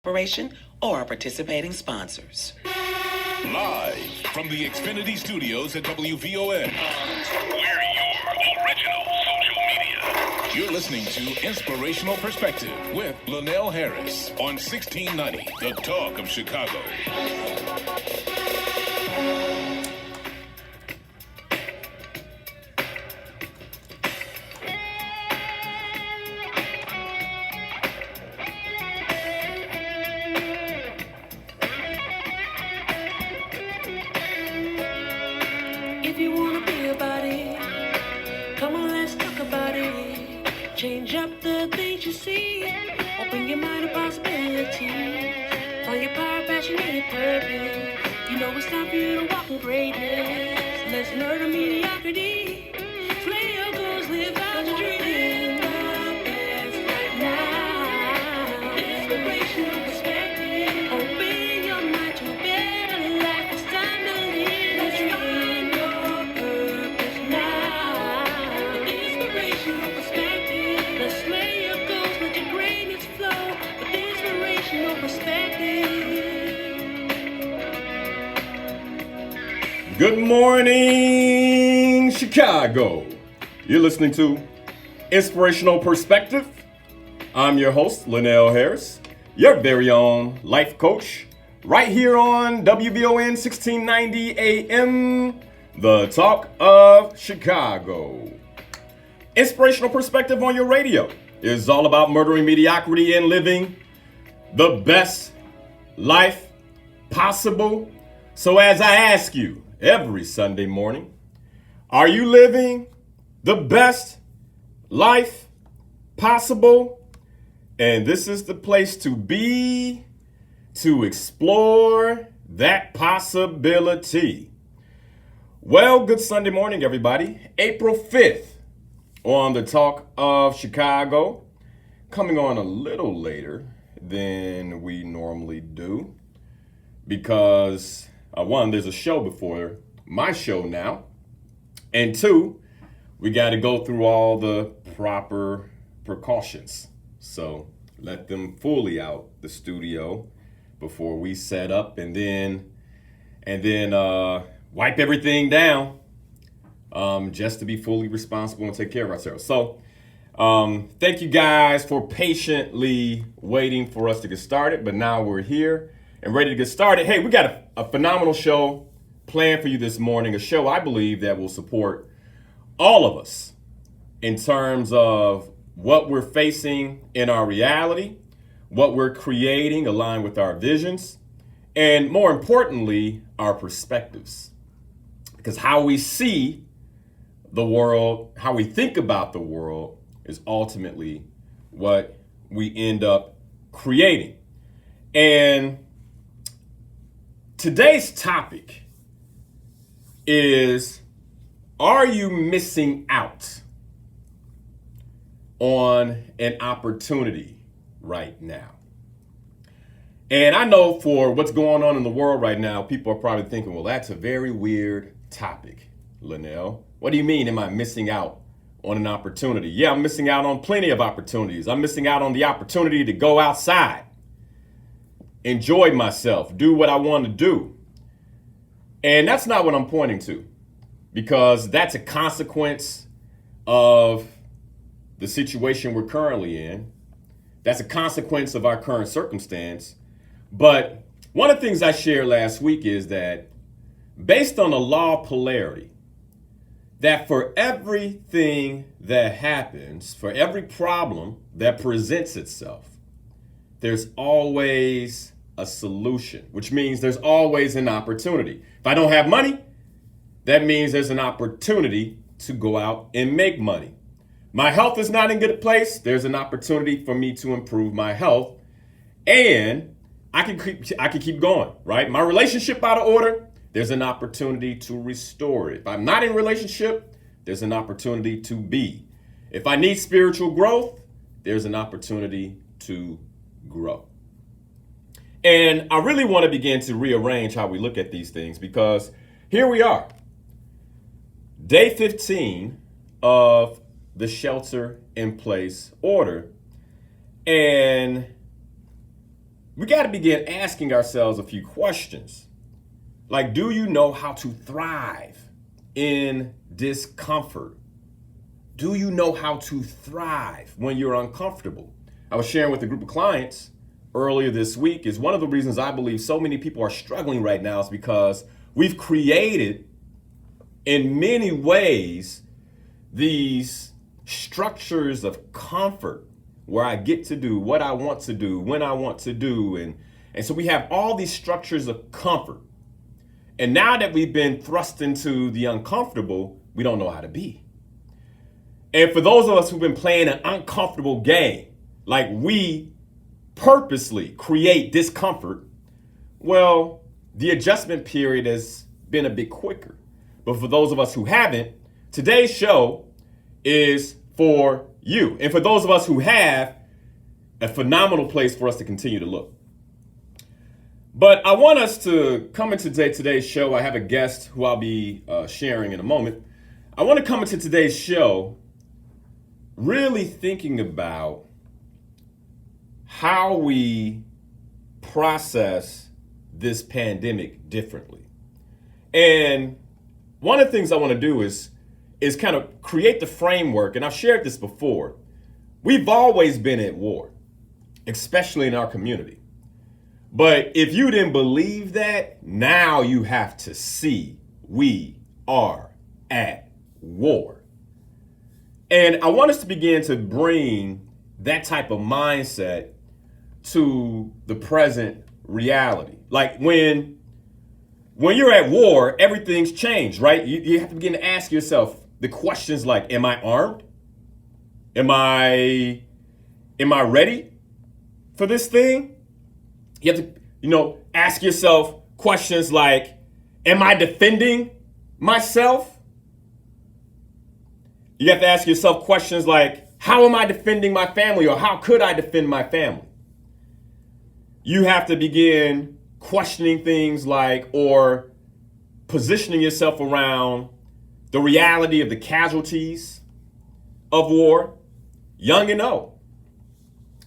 Operation or our participating sponsors. Live from the Xfinity Studios at WVON. We're your original social media. You're listening to Inspirational Perspective with Linal Harris on 1690, The Talk of Chicago. If you wanna be about it, come on, let's talk about it. Change up the things you see. Open your mind to possibilities. Find your power, passion, and your purpose. You know it's time for you to walk in greatness. Let's learn to mediocrity. Play your goals, live out your dream. The best right now. Inspirational perspective. Open your mind to a better life. It's time to live. Let's find your purpose now. With inspirational perspective. Let's slay your goals, let your greatness flow. With inspirational perspective. Good morning, Chicago. You're listening to Inspirational Perspective. I'm your host, Linal Harris, your very own life coach, right here on WVON 1690 AM, The Talk of Chicago. Inspirational Perspective on your radio is all about murdering mediocrity and living the best life possible. So as I ask you every Sunday morning, are you living the best life possible? And this is the place to be, to explore that possibility. Well, good Sunday morning, everybody. April 5th on the Talk of Chicago, coming on a little later than we normally do because one, there's a show before my show now, and two, we got to go through all the proper precautions. So let them fully out the studio before we set up, and then wipe everything down, just to be fully responsible and take care of ourselves. So thank you guys for patiently waiting for us to get started, but now we're here and ready to get started. Hey, we got a phenomenal show planned for you this morning, a show I believe that will support all of us in terms of what we're facing in our reality, what we're creating aligned with our visions, and more importantly, our perspectives. Because how we see the world, how we think about the world is ultimately what we end up creating. And today's topic is, are you missing out on an opportunity right now? And I know for what's going on in the world right now, people are probably thinking, well, that's a very weird topic, Linal. What do you mean, am I missing out on an opportunity? Yeah, I'm missing out on plenty of opportunities. I'm missing out on the opportunity to go outside, enjoy myself, do what I want to do. And that's not what I'm pointing to, because that's a consequence of the situation we're currently in. That's a consequence of our current circumstance. But one of the things I shared last week is that based on the law of polarity, that for everything that happens, for every problem that presents itself, there's always a solution, which means there's always an opportunity. If I don't have money, that means there's an opportunity to go out and make money. My health is not in good place. There's an opportunity for me to improve my health, and I can keep going, right? My relationship out of order, there's an opportunity to restore it. If I'm not in relationship, there's an opportunity to be. If I need spiritual growth, there's an opportunity to grow. And I really want to begin to rearrange how we look at these things, because here we are, day 15 of the shelter in place order. And we got to begin asking ourselves a few questions. Like, do you know how to thrive in discomfort? Do you know how to thrive when you're uncomfortable? I was sharing with a group of clients earlier this week is one of the reasons I believe so many people are struggling right now is because we've created in many ways these structures of comfort where I get to do what I want to do, when I want to do. And so we have all these structures of comfort. And now that we've been thrust into the uncomfortable, we don't know how to be. And for those of us who've been playing an uncomfortable game, like we purposely create discomfort, well, the adjustment period has been a bit quicker. But for those of us who haven't, today's show is for you. And for those of us who have, a phenomenal place for us to continue to look. But I want us to come into today's show. I have a guest who I'll be sharing in a moment. I want to come into today's show really thinking about how we process this pandemic differently. And one of the things I want to do is kind of create the framework, and I've shared this before. We've always been at war, especially in our community. But if you didn't believe that, now you have to see we are at war. And I want us to begin to bring that type of mindset to the present reality. Like when you're at war, everything's changed, right? You have to begin to ask yourself the questions like, am I armed? Am I ready for this thing? You have to, ask yourself questions like, am I defending myself? You have to ask yourself questions like, how am I defending my family, or how could I defend my family? You have to begin questioning things like, or positioning yourself around the reality of the casualties of war, young and old.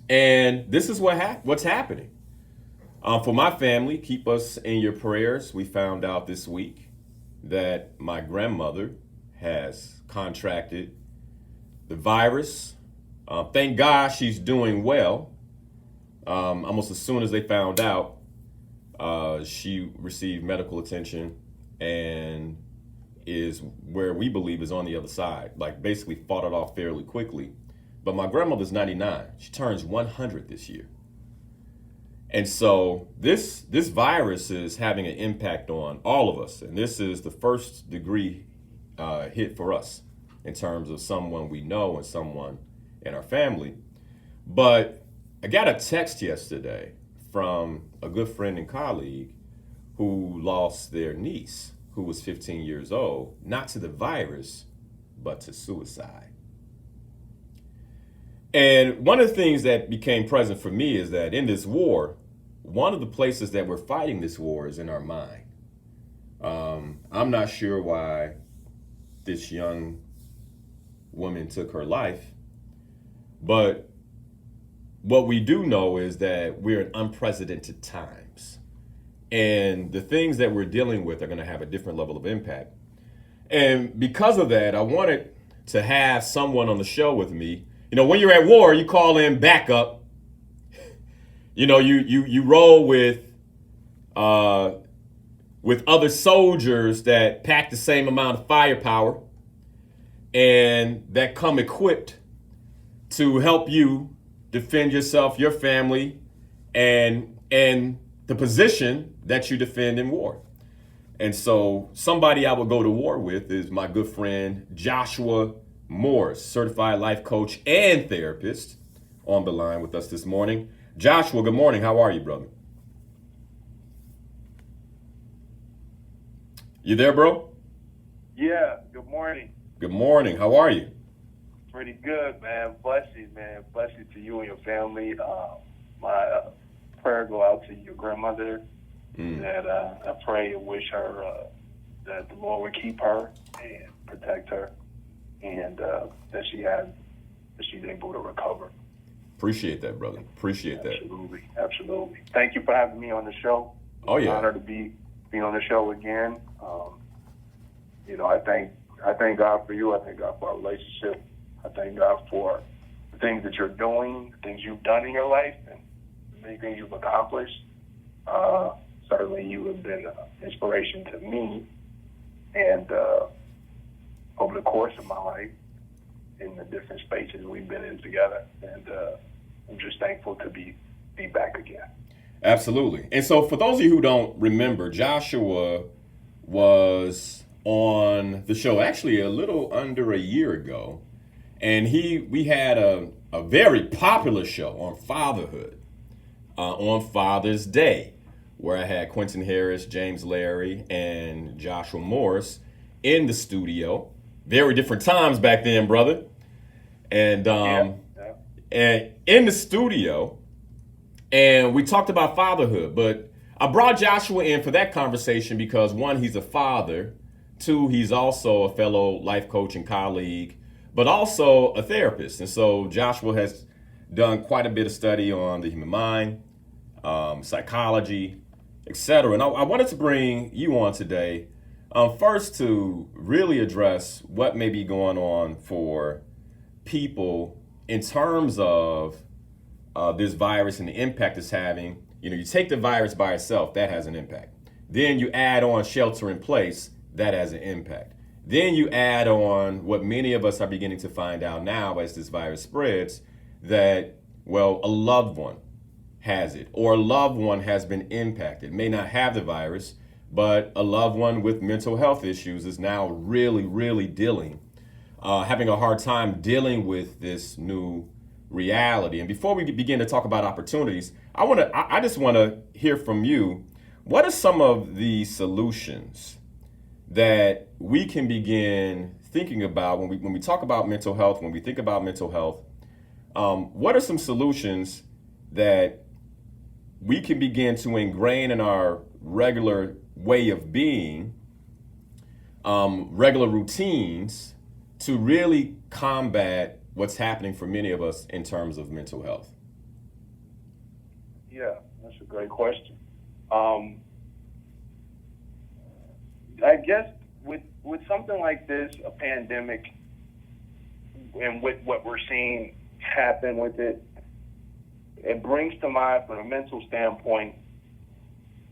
And this is what's happening. For my family, keep us in your prayers. We found out this week that my grandmother has contracted the virus. Thank God she's doing well. Almost as soon as they found out, she received medical attention and is where we believe is on the other side, like basically fought it off fairly quickly. But my grandmother's 99. She turns 100 this year. And so this virus is having an impact on all of us. And this is the first degree hit for us in terms of someone we know and someone in our family. But I got a text yesterday from a good friend and colleague who lost their niece, who was 15 years old, not to the virus, but to suicide. And one of the things that became present for me is that in this war, one of the places that we're fighting this war is in our mind. I'm not sure why this young woman took her life, but what we do know is that we're in unprecedented times. And the things that we're dealing with are going to have a different level of impact. And because of that, I wanted to have someone on the show with me. When you're at war, you call in backup. You roll with other soldiers that pack the same amount of firepower and that come equipped to help you defend yourself, your family, and the position that you defend in war. And so somebody I would go to war with is my good friend Joshua Morris, certified life coach and therapist, on the line with us this morning. Joshua, good morning. How are you, brother? You there, bro? Yeah, good morning. Good morning. How are you? Pretty good, man. Blessings, man. Blessings to you and your family. My prayer go out to your grandmother. That I pray and wish her that the Lord would keep her and protect her, and that she's able to recover. Appreciate that, brother. Appreciate that. Absolutely. Thank you for having me on the show. Oh yeah. Honored to be on the show again. I thank God for you. I thank God for our relationship. I thank God for the things that you're doing, the things you've done in your life, and the many things you've accomplished. Certainly, you have been an inspiration to me, and over the course of my life, in the different spaces we've been in together, and I'm just thankful to be back again. Absolutely. And so for those of you who don't remember, Joshua was on the show actually a little under a year ago, and we had a very popular show on fatherhood on Father's Day, where I had Quentin Harris, James Larry, and Joshua Morris in the studio. Very different times back then, brother. And and in the studio, and we talked about fatherhood, but I brought Joshua in for that conversation because one, he's a father. Two, he's also a fellow life coach and colleague, but also a therapist. And so Joshua has done quite a bit of study on the human mind, psychology, etc. And I wanted to bring you on today, first to really address what may be going on for people in terms of this virus and the impact it's having. You know, you take the virus by itself, that has an impact. Then you add on shelter in place, that has an impact. Then you add on what many of us are beginning to find out now as this virus spreads, that, well, a loved one has it, or a loved one has been impacted, may not have the virus, but a loved one with mental health issues is now really having a hard time dealing with this new reality. And before we begin to talk about opportunities, I just want to hear from you. What are some of the solutions that we can begin thinking about when we talk about mental health, when we think about mental health? What are some solutions that we can begin to ingrain in our regular way of being, regular routines, to really combat what's happening for many of us in terms of mental health? Yeah, that's a great question. I guess with something like this, a pandemic, and with what we're seeing happen with it, it brings to mind, from a mental standpoint,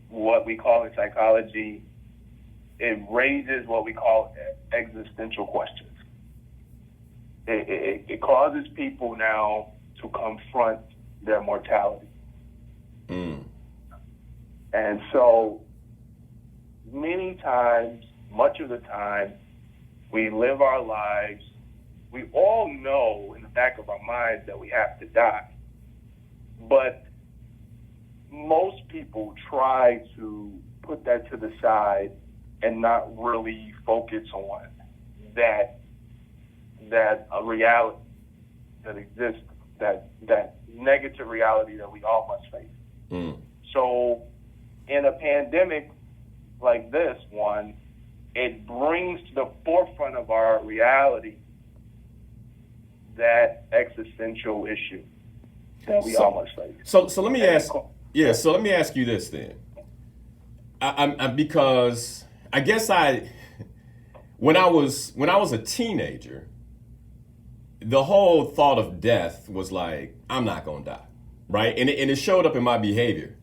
what we call in psychology, it raises what we call existential questions. It causes people now to confront their mortality. And so many times, much of the time, we live our lives, we all know in the back of our minds that we have to die. But most people try to put that to the side and not really focus on that a reality that exists, that negative reality that we all must face. So in a pandemic like this one, it brings to the forefront of our reality that existential issue that we all must face. So let me ask. Yeah. So let me ask you this then. Because I guess when I was a teenager, the whole thought of death was like, I'm not gonna die, right? And it showed up in my behavior,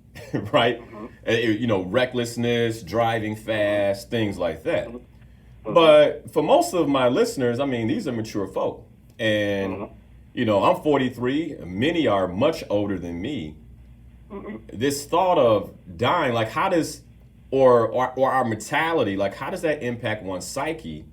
right? Recklessness, driving fast, things like that. But for most of my listeners, I mean, these are mature folk, and I'm 43. Many are much older than me. This thought of dying, like, how does, or our mentality, like, how does that impact one's psyche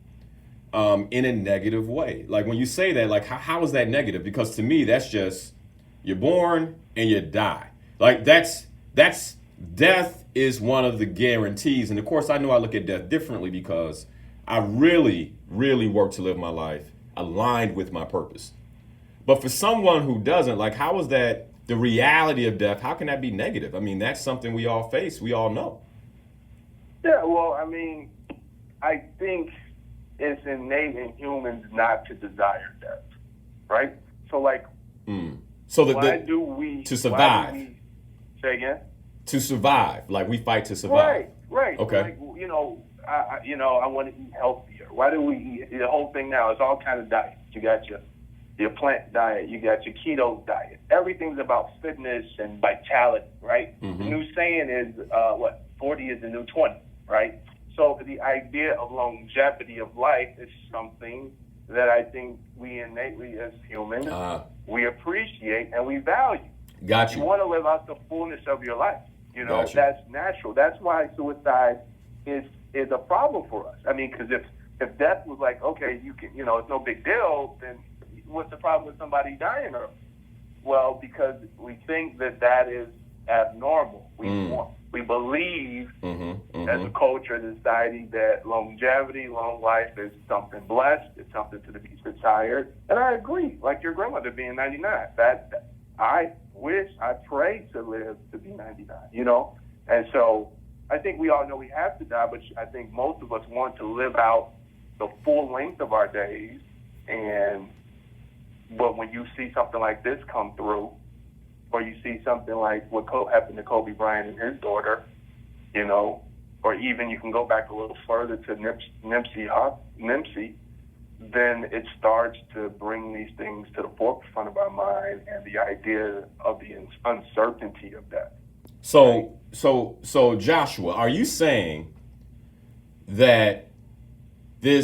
in a negative way? Like, when you say that, like, how is that negative? Because to me, that's just, you're born and you die. Like, that's death is one of the guarantees. And of course, I know I look at death differently because I really work to live my life aligned with my purpose. But for someone who doesn't, like, how is that the reality of death? How can that be negative? I mean, that's something we all face. We all know. Yeah, well, I mean, I think it's innate in humans not to desire death, right? So, like, So why do we to survive? Say again. To survive, like we fight to survive. Right. Okay. Like, I want to eat healthier. Why do we eat? The whole thing now is all kind of diets. You got your plant diet. You got your keto diet. Everything's about fitness and vitality, right? Mm-hmm. The new saying is 40 is the new 20, right? So the idea of longevity of life is something that I think we innately as humans, we appreciate and we value. Got you. You want to live out the fullness of your life. Gotcha. That's natural. That's why suicide is a problem for us. I mean, because if death was like, okay, you can, it's no big deal, then what's the problem with somebody dying early? Well, because we think that is abnormal. We believe as a culture and society that longevity, long life is something blessed. It's something to be desired. And I agree, like your grandmother being 99. That I pray to live to be 99, And so I think we all know we have to die, but I think most of us want to live out the full length of our days. But when you see something like this come through, or you see something like what happened to Kobe Bryant and his daughter, or even you can go back a little further to Nipsey, then it starts to bring these things to the forefront of our mind and the idea of the uncertainty of death. So Joshua, are you saying that the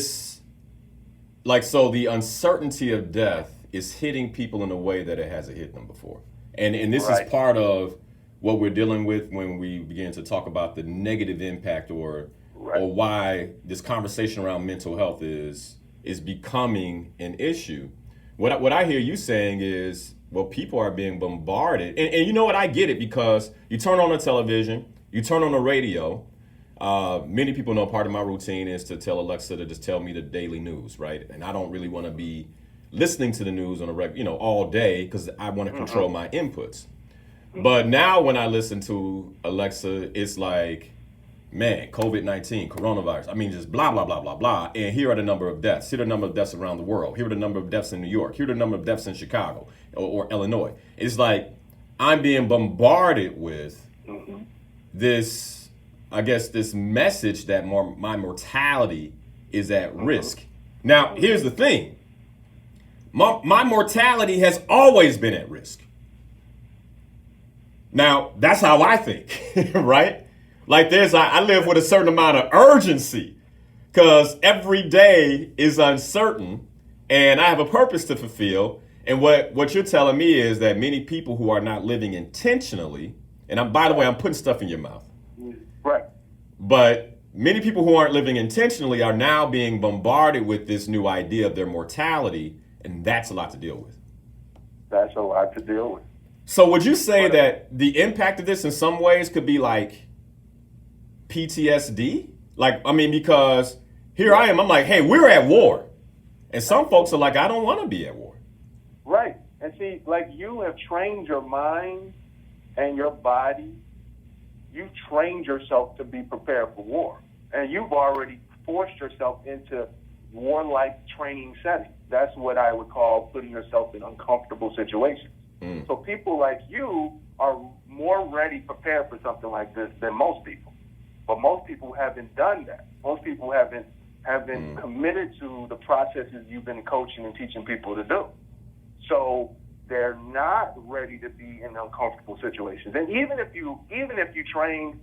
uncertainty of death is hitting people in a way that it hasn't hit them before? And this is part of what we're dealing with when we begin to talk about the negative impact or why this conversation around mental health is becoming an issue. What I hear you saying is, well, people are being bombarded. And you know what? I get it, because you turn on the television, you turn on the radio. Many people know part of my routine is to tell Alexa to just tell me the daily news, right? And I don't really want to be listening to the news on all day, because I want to control my inputs. But now when I listen to Alexa, it's like, man, COVID-19, coronavirus. I mean, just blah, blah, blah, blah, blah. And here are the number of deaths. Here are the number of deaths around the world. Here are the number of deaths in New York. Here are the number of deaths in Chicago or Illinois. It's like I'm being bombarded with this, I guess, this message that my mortality is at risk. Now, here's the thing. My mortality has always been at risk. Now, that's how I think, right? Like I live with a certain amount of urgency, because every day is uncertain and I have a purpose to fulfill. And what you're telling me is that many people who are not living intentionally, and by the way, I'm putting stuff in your mouth. Right. But many people who aren't living intentionally are now being bombarded with this new idea of their mortality, and that's a lot to deal with. That's a lot to deal with. So would you say that the impact of this in some ways could be like PTSD? Because here I am, I'm like, hey, we're at war. And some folks are like, I don't want to be at war. Right. And see, like, you have trained your mind and your body. You've trained yourself to be prepared for war. And you've already forced yourself into warlike training settings. That's what I would call putting yourself in uncomfortable situations. So people like you are more ready, prepared for something like this than most people. But most people haven't done that. Most people haven't committed to the processes you've been coaching and teaching people to do. So they're not ready to be in uncomfortable situations. And even if you train,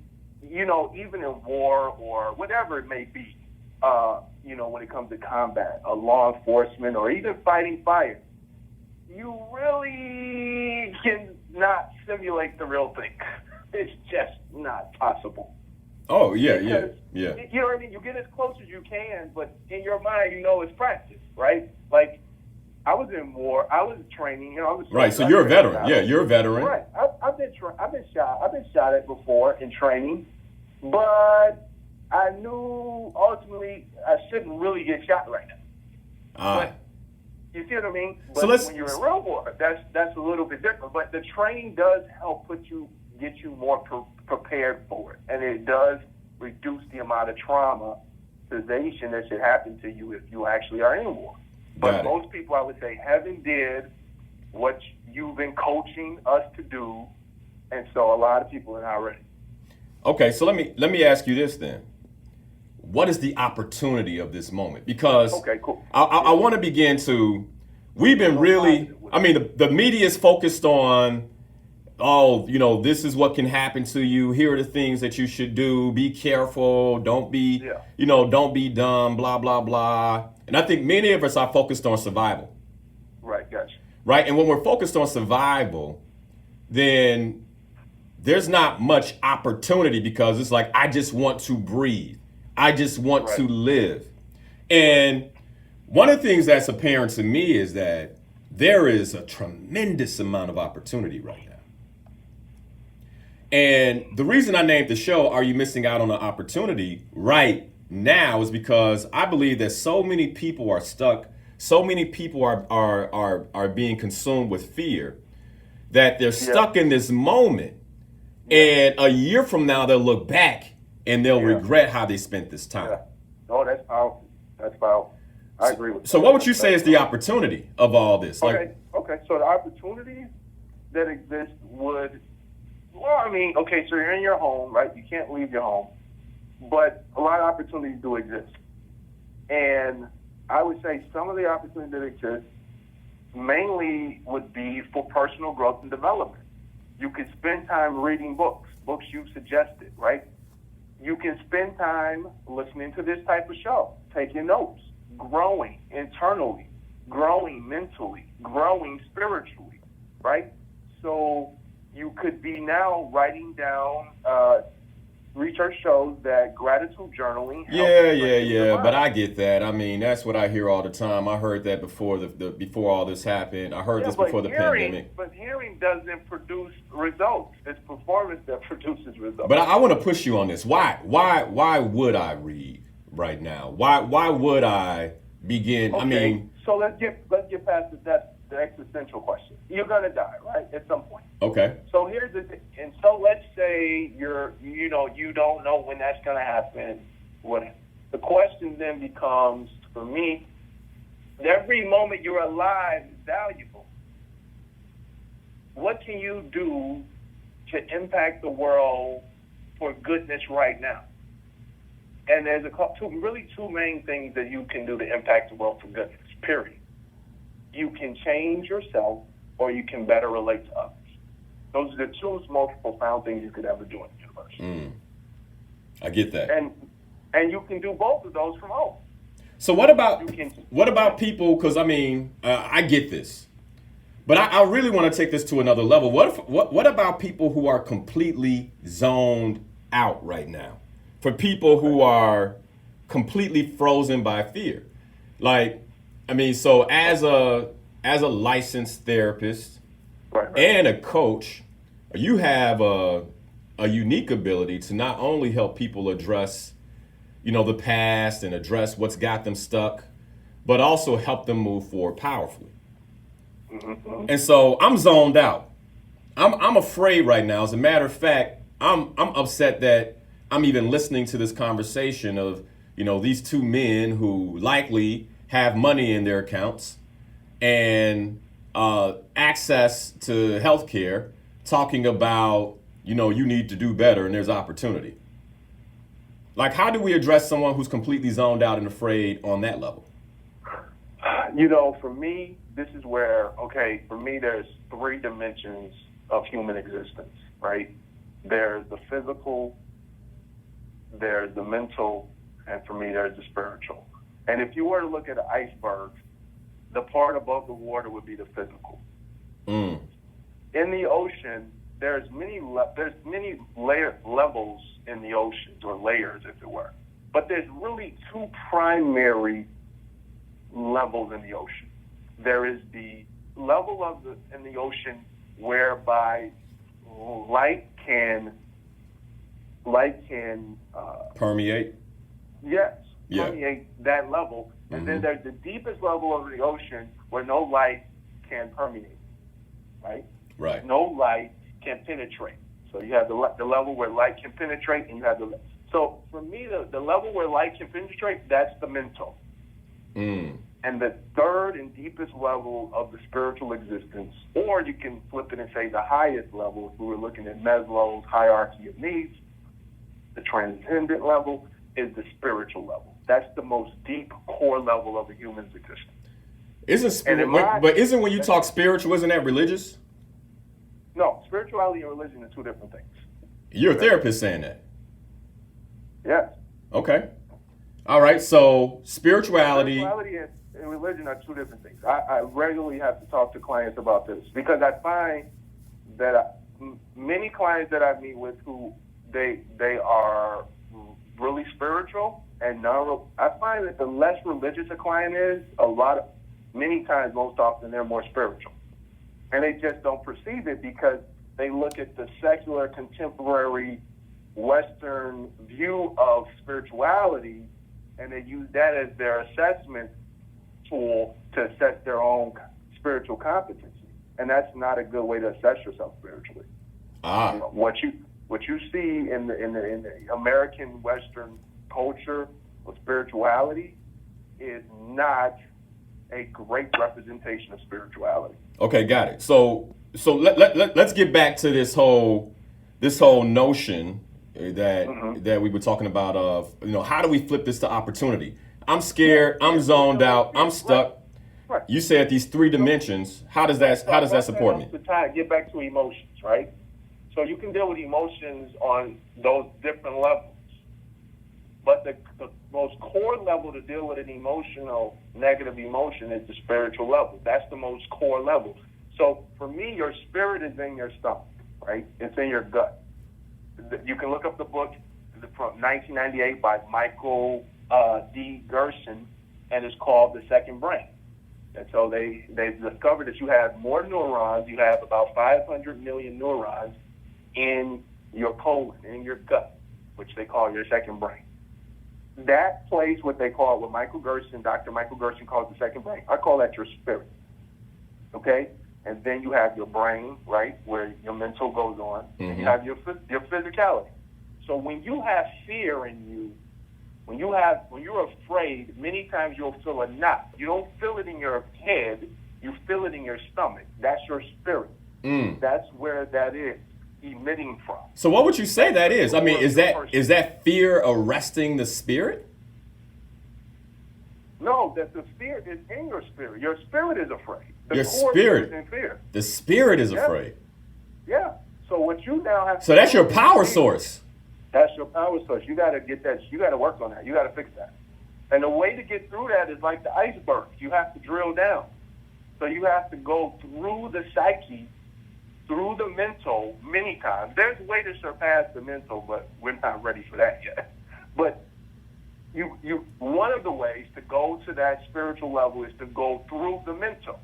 even in war or whatever it may be, when it comes to combat, law enforcement, or even fighting fire, you really cannot simulate the real thing. It's just not possible. Oh, yeah. You know what I mean? You get as close as you can, but in your mind, it's practice, right? Like, I was in war. I was training. I was right. So you're a veteran. Yeah, you're a veteran. Right. I've been shot at before in training, but I knew ultimately I shouldn't really get shot right now. But you see what I mean? But when you're in real war, that's a little bit different. But the training does help get you more prepared for it, and it does reduce the amount of traumatization that should happen to you if you actually are in war. But most people, I would say, haven't did what you've been coaching us to do, and so a lot of people are not ready. Okay, so let me ask you this then. What is the opportunity of this moment? Because Okay, cool. I want to begin to. We've been really. I mean, the media is focused on. Oh, this is what can happen to you. Here are the things that you should do. Be careful. Don't be, don't be dumb, blah, blah, blah. And I think many of us are focused on survival. Right, gotcha. Right. And when we're focused on survival, then there's not much opportunity because it's like, I just want to breathe. I just want to live. And one of the things that's apparent to me is that there is a tremendous amount of opportunity right now. And the reason I named the show, Are You Missing Out on an Opportunity right now, is because I believe that so many people are stuck, so many people are being consumed with fear that they're stuck in this moment. And a year from now, they'll look back and they'll regret how they spent this time. Yeah. Oh, that's powerful. That's powerful. I agree with that. So what would you say is the opportunity of all this? Okay. So the opportunity that exists would, so you're in your home, right? You can't leave your home. But a lot of opportunities do exist. And I would say some of the opportunities that exist mainly would be for personal growth and development. You can spend time reading books you suggested, right? You can spend time listening to this type of show, taking notes, growing internally, growing mentally, growing spiritually, right? So you could be now writing down, research shows that gratitude journaling helps. But I get that. I mean, that's what I hear all the time. I heard that before before all this happened. I heard this before the pandemic. But hearing doesn't produce results. It's performance that produces results. But I want to push you on this. Why would I read right now? Why would I begin? Okay. I mean, so let's get past the existential question. You're gonna die, right? At some point. Okay. So here's the thing. And so let's say you don't know when that's gonna happen. The question then becomes, for me, every moment you're alive is valuable. What can you do to impact the world for goodness right now? And there's two main things that you can do to impact the world for goodness, period. You can change yourself, or you can better relate to others. Those are the two most profound things you could ever do in the universe. I get that. And you can do both of those from home. So what about people? Because I mean, I get this, but I really want to take this to another level. What about people who are completely zoned out right now? For people who are completely frozen by fear, so as a licensed therapist and a coach, you have a unique ability to not only help people address, the past and address what's got them stuck, but also help them move forward powerfully. Mm-hmm. And so I'm zoned out. I'm afraid right now. As a matter of fact, I'm upset that I'm even listening to this conversation of, these two men who likely have money in their accounts and access to healthcare, talking about, you need to do better and there's opportunity. Like, how do we address someone who's completely zoned out and afraid on that level? For me, this is where, for me, there's three dimensions of human existence, right? There's the physical, there's the mental, and for me, there's the spiritual. And if you were to look at an iceberg, the part above the water would be the physical. In the ocean, there's many levels in the oceans, or layers, if it were. But there's really two primary levels in the ocean. There is the level in the ocean whereby light can permeate. Yes. Yeah. Permeate that level. And Mm-hmm. then there's the deepest level of the ocean where no light can permeate, right? Right. No light can penetrate. So you have the level where light can penetrate, and you have so for me, the level where light can penetrate, that's the mental. And the third and deepest level of the spiritual existence, or you can flip it and say the highest level, if we were looking at Maslow's hierarchy of needs, the transcendent level is the spiritual level. That's the most deep core level of a human's existence. But isn't when you talk spiritual, isn't that religious? No, spirituality and religion are two different things. You're a therapist saying that. Yes. Okay. All right. So spirituality and religion are two different things. I regularly have to talk to clients about this because I find that many clients that I meet with who they are really spiritual and I find that the less religious a client is, many times, most often, they're more spiritual. And they just don't perceive it because they look at the secular, contemporary, Western view of spirituality and they use that as their assessment tool to assess their own spiritual competency. And that's not a good way to assess yourself spiritually. What you see in the American Western culture of spirituality is not a great representation of spirituality. Okay, got it. So let's get back to this whole notion that we were talking about of, how do we flip this to opportunity? I'm scared, I'm zoned out, I'm stuck. Right. You said these three dimensions. How does that support me? Get back to emotions, right? So you can deal with emotions on those different levels. But the most core level to deal with an negative emotion is the spiritual level. That's the most core level. So for me, your spirit is in your stomach, right? It's in your gut. You can look up the book from 1998 by Michael D. Gerson, and it's called The Second Brain. And so they've discovered that you have more neurons. You have about 500 million neurons in your colon, in your gut, which they call your second brain. That place, what Dr. Michael Gerson calls the second brain, I call that your spirit. Okay? And then you have your brain, right, where your mental goes on, and you have your physicality. So when you have fear in you, when you're afraid, many times you'll feel a knot. You don't feel it in your head, you feel it in your stomach. That's your spirit. That's where that is emitting from. So what would you say that is? I mean, is that fear arresting the spirit? No, that the fear is in your spirit. Your spirit is afraid. Your spirit is in fear. The spirit is afraid. Yeah. So what you now have. So that's your power source. That's your power source. You got to get that. You got to work on that. You got to fix that. And the way to get through that is like the iceberg. You have to drill down. So you have to go through the psyche, through the mental many times. There's a way to surpass the mental, but we're not ready for that yet. But you one of the ways to go to that spiritual level is to go through the mental.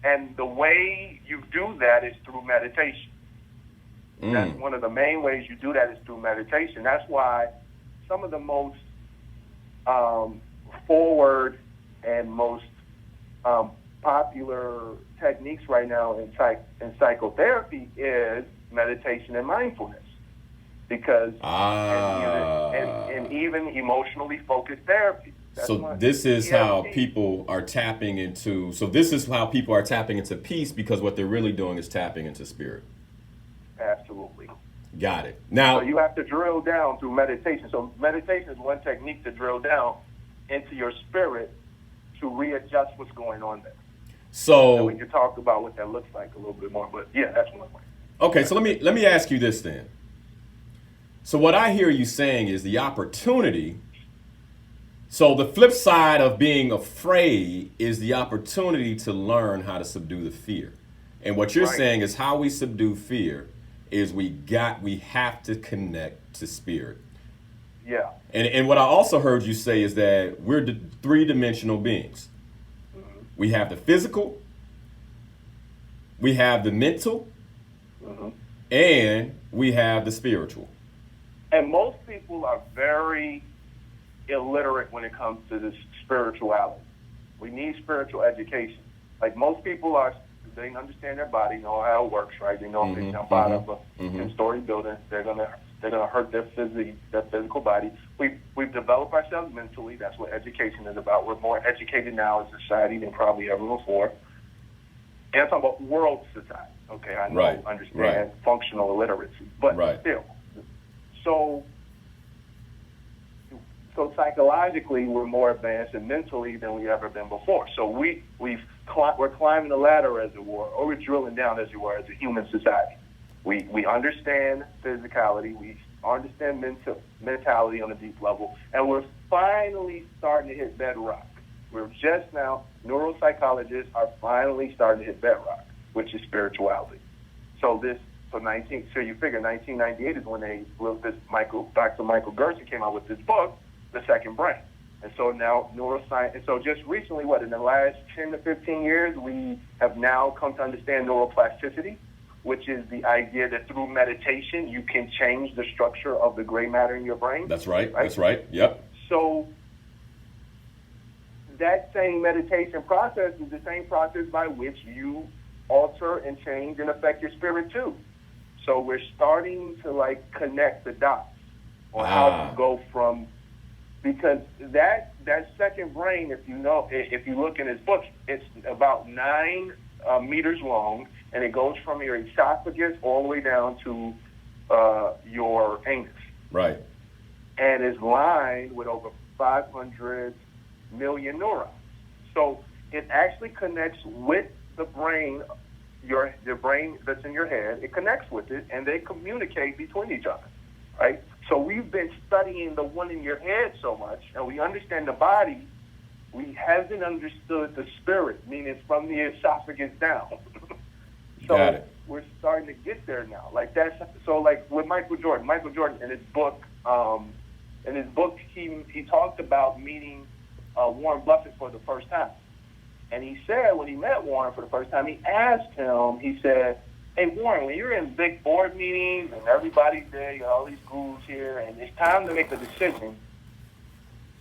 And the way you do that is through meditation. That's one of the main ways you do that is through meditation. That's why some of the most forward and most popular techniques right now in psychotherapy is meditation and mindfulness. Because and even emotionally focused therapy. This is how people are tapping into peace, because what they're really doing is tapping into spirit. Absolutely. Got it. Now, so you have to drill down through meditation. So meditation is one technique to drill down into your spirit to readjust what's going on there. So we can talk about what that looks like a little bit more, but yeah, that's one way. Okay, so let me ask you this then. So what I hear you saying is the opportunity. So the flip side of being afraid is the opportunity to learn how to subdue the fear. And what you're saying is how we subdue fear is we have to connect to spirit. Yeah. And what I also heard you say is that we're three-dimensional beings. Mm-hmm. We have the physical, we have the mental, and we have the spiritual. And most people are very illiterate when it comes to this spirituality. We need spiritual education. Like most people they understand their body, know how it works, right? They know if they jump out of a 10-story building, they're going to They're going to hurt their physical body. We've developed ourselves mentally. That's what education is about. We're more educated now as a society than probably ever before. And I'm talking about world society. Okay, I know, understand functional illiteracy, but still. So psychologically, we're more advanced and mentally than we've ever been before. So we're climbing the ladder, as it were, or we're drilling down, as it were, as a human society. We understand physicality, we understand mentality on a deep level, and we're finally starting to hit bedrock. We're just now, neuropsychologists are finally starting to hit bedrock, which is spirituality. So you figure 1998 is when they wrote this. Dr. Michael Gerson came out with this book, The Second Brain. And so now neuroscience, and so just recently, in the last 10 to 15 years, we have now come to understand neuroplasticity, which is the idea that through meditation, you can change the structure of the gray matter in your brain. That's right. That's right. Yep. So that same meditation process is the same process by which you alter and change and affect your spirit too. So we're starting to connect the dots on how to go from, because that second brain, if you look in his book, it's about 9 meters long, and it goes from your esophagus all the way down to your anus. Right. And is lined with over 500 million neurons. So it actually connects with the brain, the brain that's in your head. It connects with it, and they communicate between each other, right? So we've been studying the one in your head so much, and we understand the body. We haven't understood the spirit, meaning from the esophagus down. So we're starting to get there now. With Michael Jordan in his book, he talked about meeting Warren Buffett for the first time. And he said when he met Warren for the first time, he asked him, he said, "Hey, Warren, when you're in big board meetings and everybody's there, all these gurus here, and it's time to make a decision,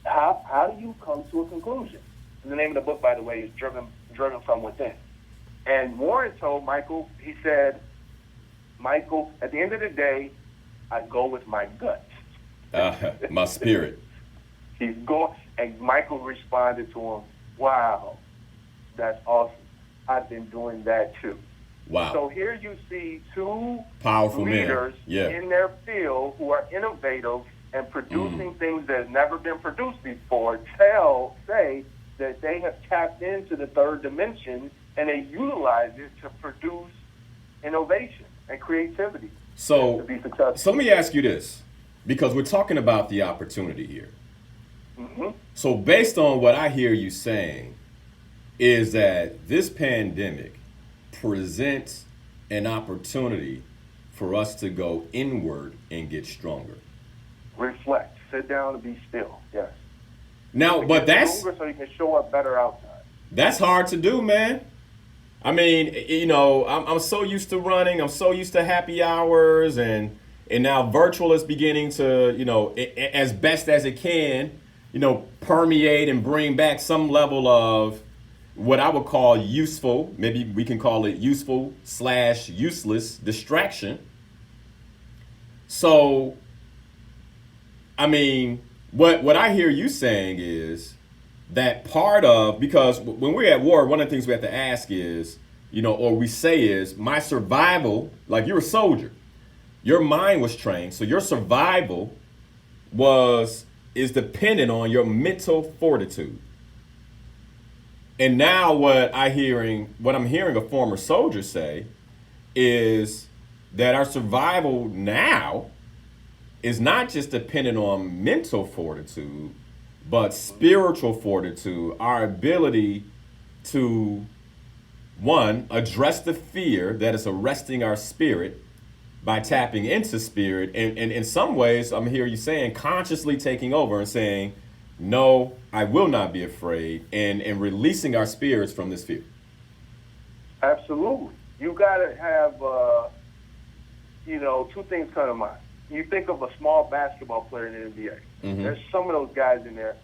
how do you come to a conclusion?" And the name of the book, by the way, is Driven from Within. And Warren told Michael, he said, "Michael, at the end of the day, I go with my gut." My spirit. And Michael responded to him, "Wow, that's awesome. I've been doing that too." Wow. So here you see 2 powerful leaders men in their field who are innovative and producing things that have never been produced before, say that they have tapped into the third dimension and they utilize it to produce innovation and creativity to be successful. So let me ask you this, because we're talking about the opportunity here. Mm-hmm. So based on what I hear you saying is that this pandemic presents an opportunity for us to go inward and get stronger. Reflect, sit down and be still, yes. Now, but that's... so you can show up better outside. That's hard to do, man. I mean, I'm so used to running. I'm so used to happy hours, and now virtual is beginning to, as best as it can, permeate and bring back some level of what I would call useful, maybe we can call it useful/useless distraction. So, I mean, what I hear you saying is that because when we're at war, one of the things we have to ask is, or we say is, my survival, like you're a soldier, your mind was trained, so your survival is dependent on your mental fortitude. And now what I'm hearing a former soldier say is that our survival now is not just dependent on mental fortitude, but spiritual fortitude, our ability to, one, address the fear that is arresting our spirit by tapping into spirit, and in some ways, I'm hearing you saying, consciously taking over and saying, no, I will not be afraid, and releasing our spirits from this fear. Absolutely. You got to have, 2 things come to mind. You think of a small basketball player in the NBA. Mm-hmm. There's some of those guys in there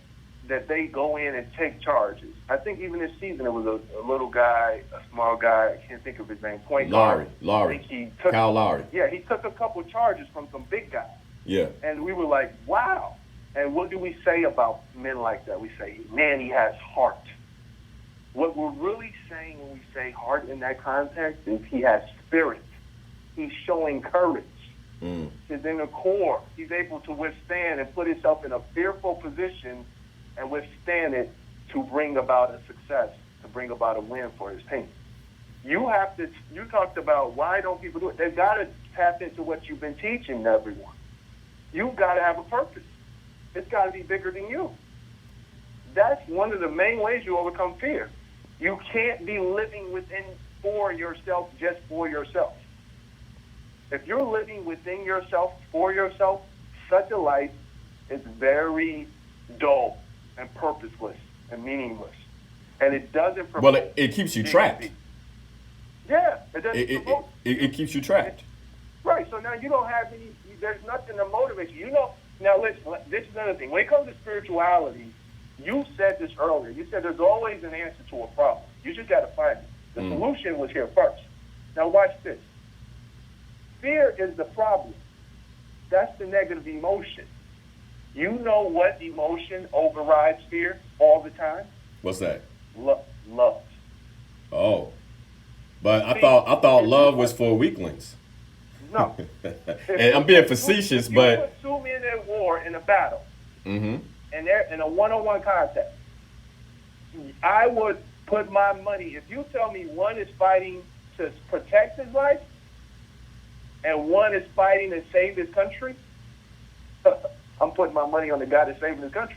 that they go in and take charges. I think even this season it was a little guy, a small guy, I can't think of his name, point guard. Kyle Lowry. Yeah, he took a couple charges from some big guys. Yeah. And we were like, wow. And what do we say about men like that? We say, man, he has heart. What we're really saying when we say heart in that context is he has spirit. He's showing courage. He's in the core. He's able to withstand and put himself in a fearful position and withstand it to bring about a success, to bring about a win for his team. You talked about why don't people do it? They've got to tap into what you've been teaching everyone. You've got to have a purpose. It's got to be bigger than you. That's one of the main ways you overcome fear. You can't be living within for yourself, just for yourself. If you're living within yourself, for yourself, such a life is very dull and purposeless and meaningless. And it doesn't promote. Well, it keeps you trapped. Yeah, it doesn't promote. It keeps you trapped. Right, so now you don't have any, there's nothing to motivate you. Now listen, this is another thing. When it comes to spirituality, you said this earlier. You said there's always an answer to a problem. You just got to find it. The solution was here first. Now watch this. Fear is the problem. That's the negative emotion. You know what emotion overrides fear all the time? What's that? Love. Oh. But I thought love was for weaklings. No. And I'm being facetious, but if you put two men at war in a battle, and they're in a one-on-one contest, I would put my money. If you tell me one is fighting to protect his life and one is fighting to save his country, I'm putting my money on the guy that's saving his country.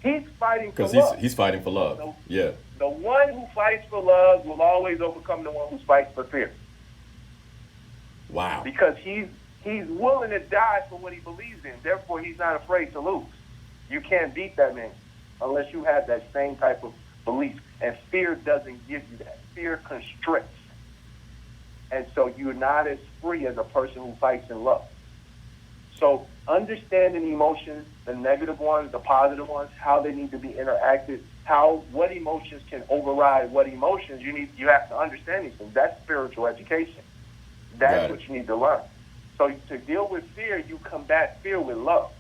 He's fighting for love. Because he's fighting for love. Yeah. The one who fights for love will always overcome the one who fights for fear. Wow. Because he's willing to die for what he believes in. Therefore, he's not afraid to lose. You can't beat that man unless you have that same type of belief. And fear doesn't give you that. Fear constricts. And so you're not as free as a person who fights in love. So understanding emotions, the negative ones, the positive ones, how they need to be interacted, what emotions can override what emotions, you have to understand these things. That's spiritual education. That's what you need to learn. So to deal with fear, you combat fear with love.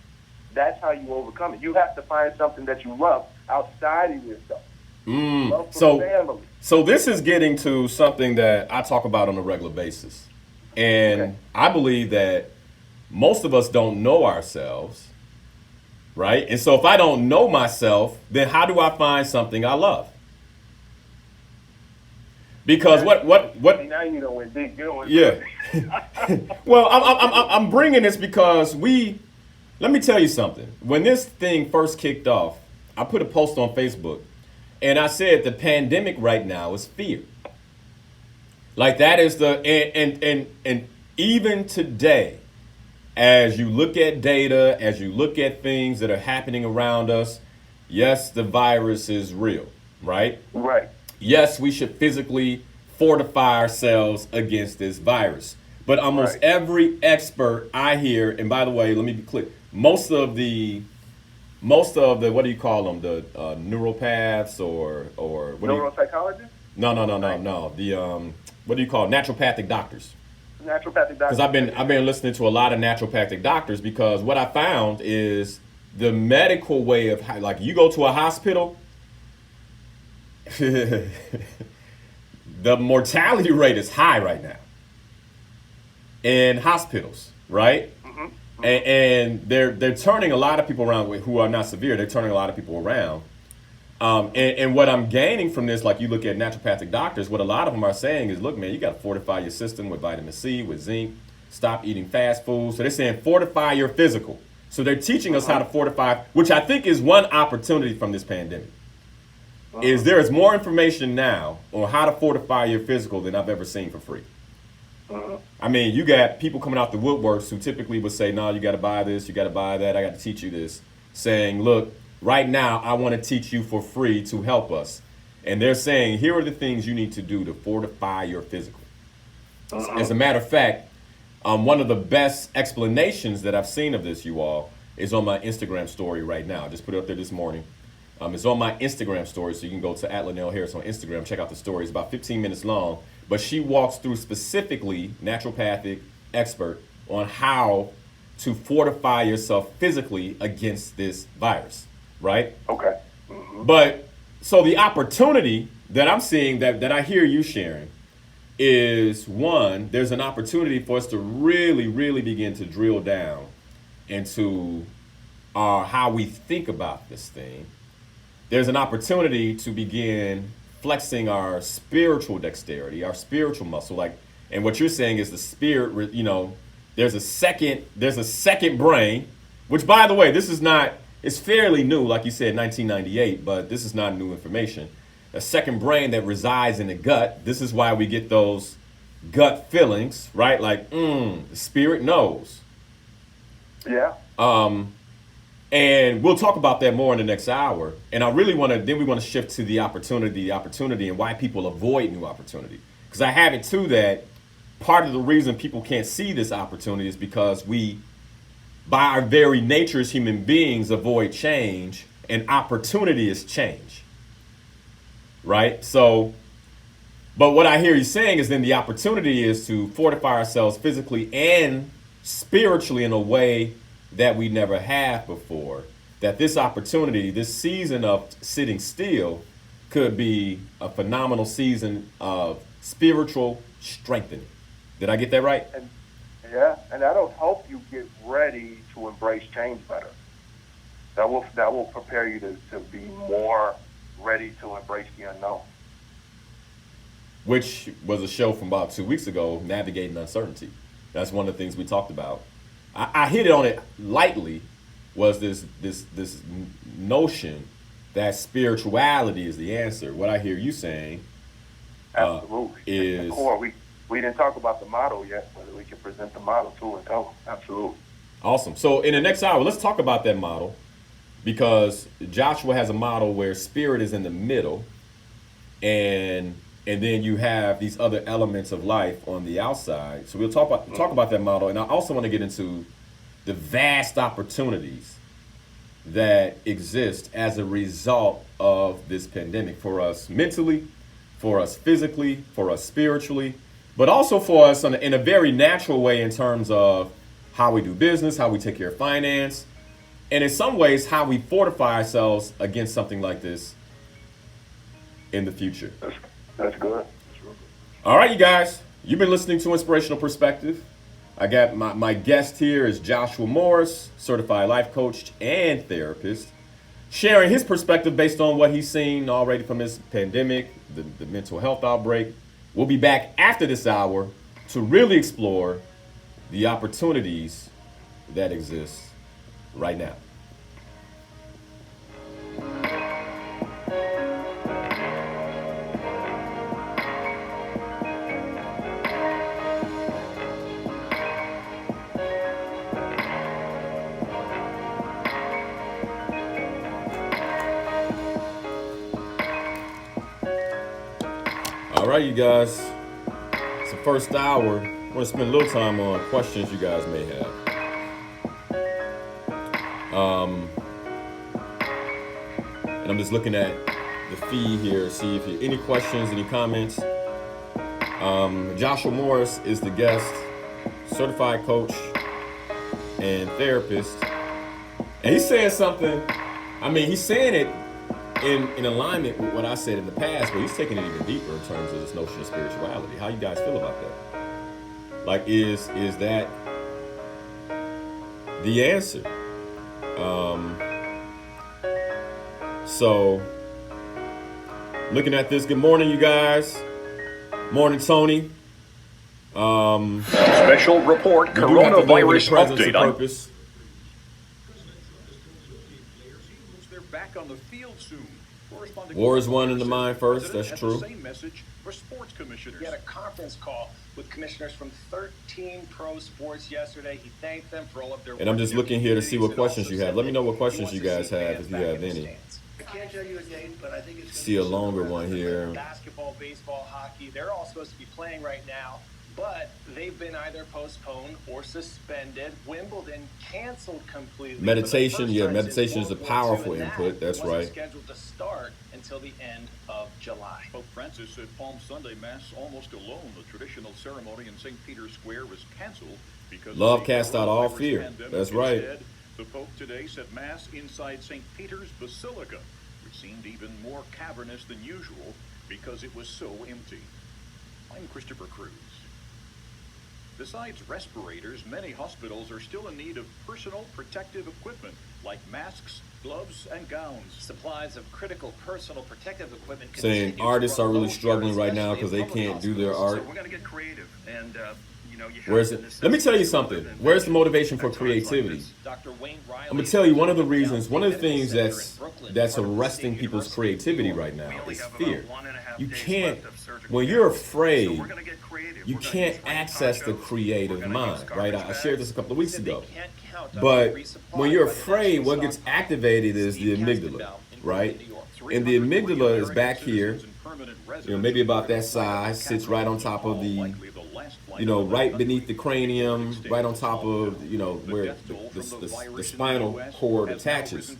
That's how you overcome it. You have to find something that you love outside of yourself. Love for family. So this is getting to something that I talk about on a regular basis. And I believe that most of us don't know ourselves, right? And so if I don't know myself, then how do I find something I love? Because what now you know where Dick going. Yeah. Well, I'm bringing this because let me tell you something. When this thing first kicked off, I put a post on Facebook and I said the pandemic right now is fear. Like that is and even today, as you look at data, as you look at things that are happening around us, yes, the virus is real, right? Right. Yes, we should physically fortify ourselves against this virus. But almost every expert I hear, and by the way, let me be clear, most of the what do you call them? The neuropaths or what? Neuropsychologists? No. The what do you call it? Naturopathic doctors? Naturopathic doctors. Because I've been listening to a lot of naturopathic doctors because what I found is the medical way of like you go to a hospital. The mortality rate is high right now in hospitals, right? And they're turning a lot of people around who are not severe. They're turning a lot of people around. And what I'm gaining from this, like you look at naturopathic doctors, what a lot of them are saying is, look, man, you got to fortify your system with vitamin C, with zinc, stop eating fast food. So they're saying fortify your physical. So they're teaching us how to fortify, which I think is one opportunity from this pandemic. Is there is more information now on how to fortify your physical than I've ever seen for free. I mean, you got people coming out the woodworks who typically would say, no, you got to buy this, you got to buy that, I got to teach you this, saying, look, right now I want to teach you for free to help us. And they're saying, here are the things you need to do to fortify your physical. As a matter of fact, one of the best explanations that I've seen of this, you all, is on my Instagram story right now. I just put it up there this morning. It's on my Instagram story, so you can go to @Linal Harris on Instagram, check out the story. It's about 15 minutes long, but she walks through specifically naturopathic expert on how to fortify yourself physically against this virus, right? Okay. But so the opportunity that I'm seeing that I hear you sharing is, one, there's an opportunity for us to really, really begin to drill down into how we think about this thing. There's an opportunity to begin flexing our spiritual dexterity, our spiritual muscle. Like, and what you're saying is the spirit, there's a second brain, which, by the way, this is not, it's fairly new, like you said, 1998, but this is not new information. A second brain that resides in the gut. This is why we get those gut feelings, right? Like, the spirit knows. Yeah. And we'll talk about that more in the next hour. And I really want to, then we want to shift to the opportunity and why people avoid new opportunity. Because I have it too that part of the reason people can't see this opportunity is because we, by our very nature as human beings, avoid change, and opportunity is change. Right? So, but what I hear you saying is then the opportunity is to fortify ourselves physically and spiritually in a way that we never have before. That this opportunity, this season of sitting still, could be a phenomenal season of spiritual strengthening. Did I get that right? And that'll help you get ready to embrace change better. That will prepare you to be more ready to embrace the unknown. Which was a show from about 2 weeks ago, Navigating Uncertainty. That's one of the things we talked about. I hit it on it lightly, was this notion that spirituality is the answer. What I hear you saying Absolutely. Is... the core. We didn't talk about the model yet, but we can present the model too and tell them. Absolutely. Awesome. So in the next hour, let's talk about that model, because Joshua has a model where spirit is in the middle, and then you have these other elements of life on the outside. So we'll talk about that model, and I also want to get into the vast opportunities that exist as a result of this pandemic for us mentally, for us physically, for us spiritually, but also for us in a very natural way in terms of how we do business, how we take care of finance, and in some ways how we fortify ourselves against something like this in the future. That's good. All right, you guys, you've been listening to Inspirational Perspective. I got my guest here is Joshua Morris, certified life coach and therapist, sharing his perspective based on what he's seen already from this pandemic, the mental health outbreak. We'll be back after this hour to really explore the opportunities that exist right now. All right, you guys, it's the first hour. We're going to spend a little time on questions you guys may have. And I'm just looking at the feed here, see if you any questions, any comments. Joshua Morris is the guest, certified coach and therapist. And he's saying something, he's saying it in alignment with what I said in the past, but he's taking it even deeper in terms of this notion of spirituality. How you guys feel about that? Like, is that the answer? So, looking at this, good morning, you guys. Morning, Tony. Special report, coronavirus update on... Purpose. They're back on the field soon. War is won in the mind first, that's true. Same message for sports commissioners. He had a conference call with commissioners from 13 pro sports yesterday. He thanked them for all of their work. And I'm just looking here to see what questions you have. Let me know what questions you guys have, if you have any. I can't tell you a date, but I think it's See a longer one here. basketball, baseball, hockey. They're all supposed to be playing right now, but they've been either postponed or suspended. Wimbledon canceled completely. Meditation, yeah, time meditation since is a World War II, powerful and input. That's wasn't right. Scheduled to start until the end of July. Pope Francis said Palm Sunday Mass almost alone. The traditional ceremony in St. Peter's Square was canceled because Love of the casts out all coronavirus fear. pandemic. That's right. Instead, the Pope today said Mass inside St. Peter's Basilica, which seemed even more cavernous than usual because it was so empty. I'm Christopher Cruz. Besides respirators, many hospitals are still in need of personal protective equipment like masks, gloves, and gowns. Supplies of critical personal protective equipment Saying continue to artists run are really low struggling here, right now especially because they in public can't do their hospitals. art. So we're going to get creative, and you know, you have Where's to it? Let me tell you something. Where's the motivation for creativity? Dr. Wayne Riley, I'm gonna tell you one of the reasons, one of the things that's arresting people's creativity right now is fear. You can't, when you're afraid, you can't access the creative mind, right? I shared this a couple of weeks ago. But when you're afraid, what gets activated is the amygdala, right? And the amygdala is back here, maybe about that size, sits right on top of the, right beneath the cranium, right on top of, where the spinal cord attaches.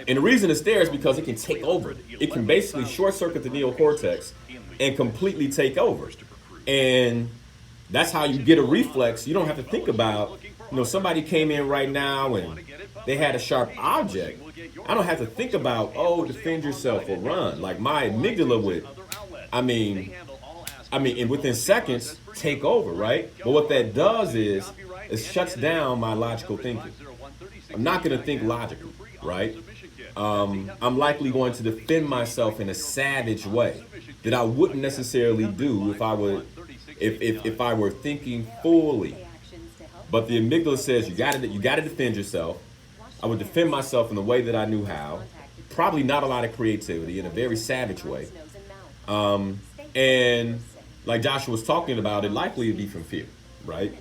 And the reason it's there is because it can take over. It can basically short circuit the neocortex and completely take over. And that's how you get a reflex. You don't have to think about, somebody came in right now and they had a sharp object. I don't have to think about, defend yourself or run. Like my amygdala would, and within seconds, take over, right? But what that does is it shuts down my logical thinking. I'm not going to think logically, right? I'm likely going to defend myself in a savage way that I wouldn't necessarily do if I were thinking fully. But the amygdala says you got to defend yourself. I would defend myself in the way that I knew how. Probably not a lot of creativity, in a very savage way. And like Joshua was talking about, it likely to be from fear, right?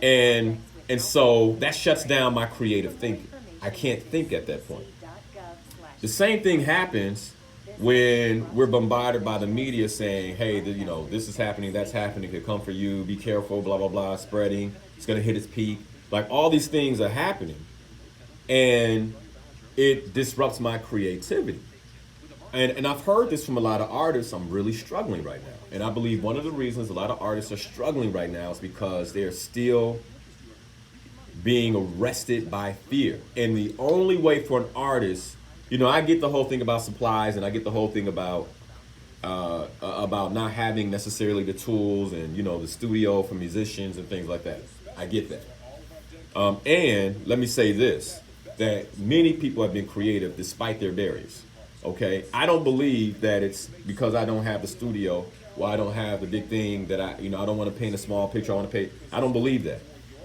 And so that shuts down my creative thinking. I can't think at that point. The same thing happens when we're bombarded by the media saying, hey, this is happening, that's happening, it could come for you, be careful, blah, blah, blah, spreading, it's going to hit its peak. Like all these things are happening. And it disrupts my creativity. And I've heard this from a lot of artists. I'm really struggling right now. And I believe one of the reasons a lot of artists are struggling right now is because they're still being arrested by fear. And the only way for an artist, I get the whole thing about supplies, and I get the whole thing about not having necessarily the tools and, the studio for musicians and things like that. I get that. And let me say this, that many people have been creative despite their barriers. Okay, I don't believe that it's because I don't have the studio, or I don't have the big thing that I don't want to paint a small picture. I don't believe that,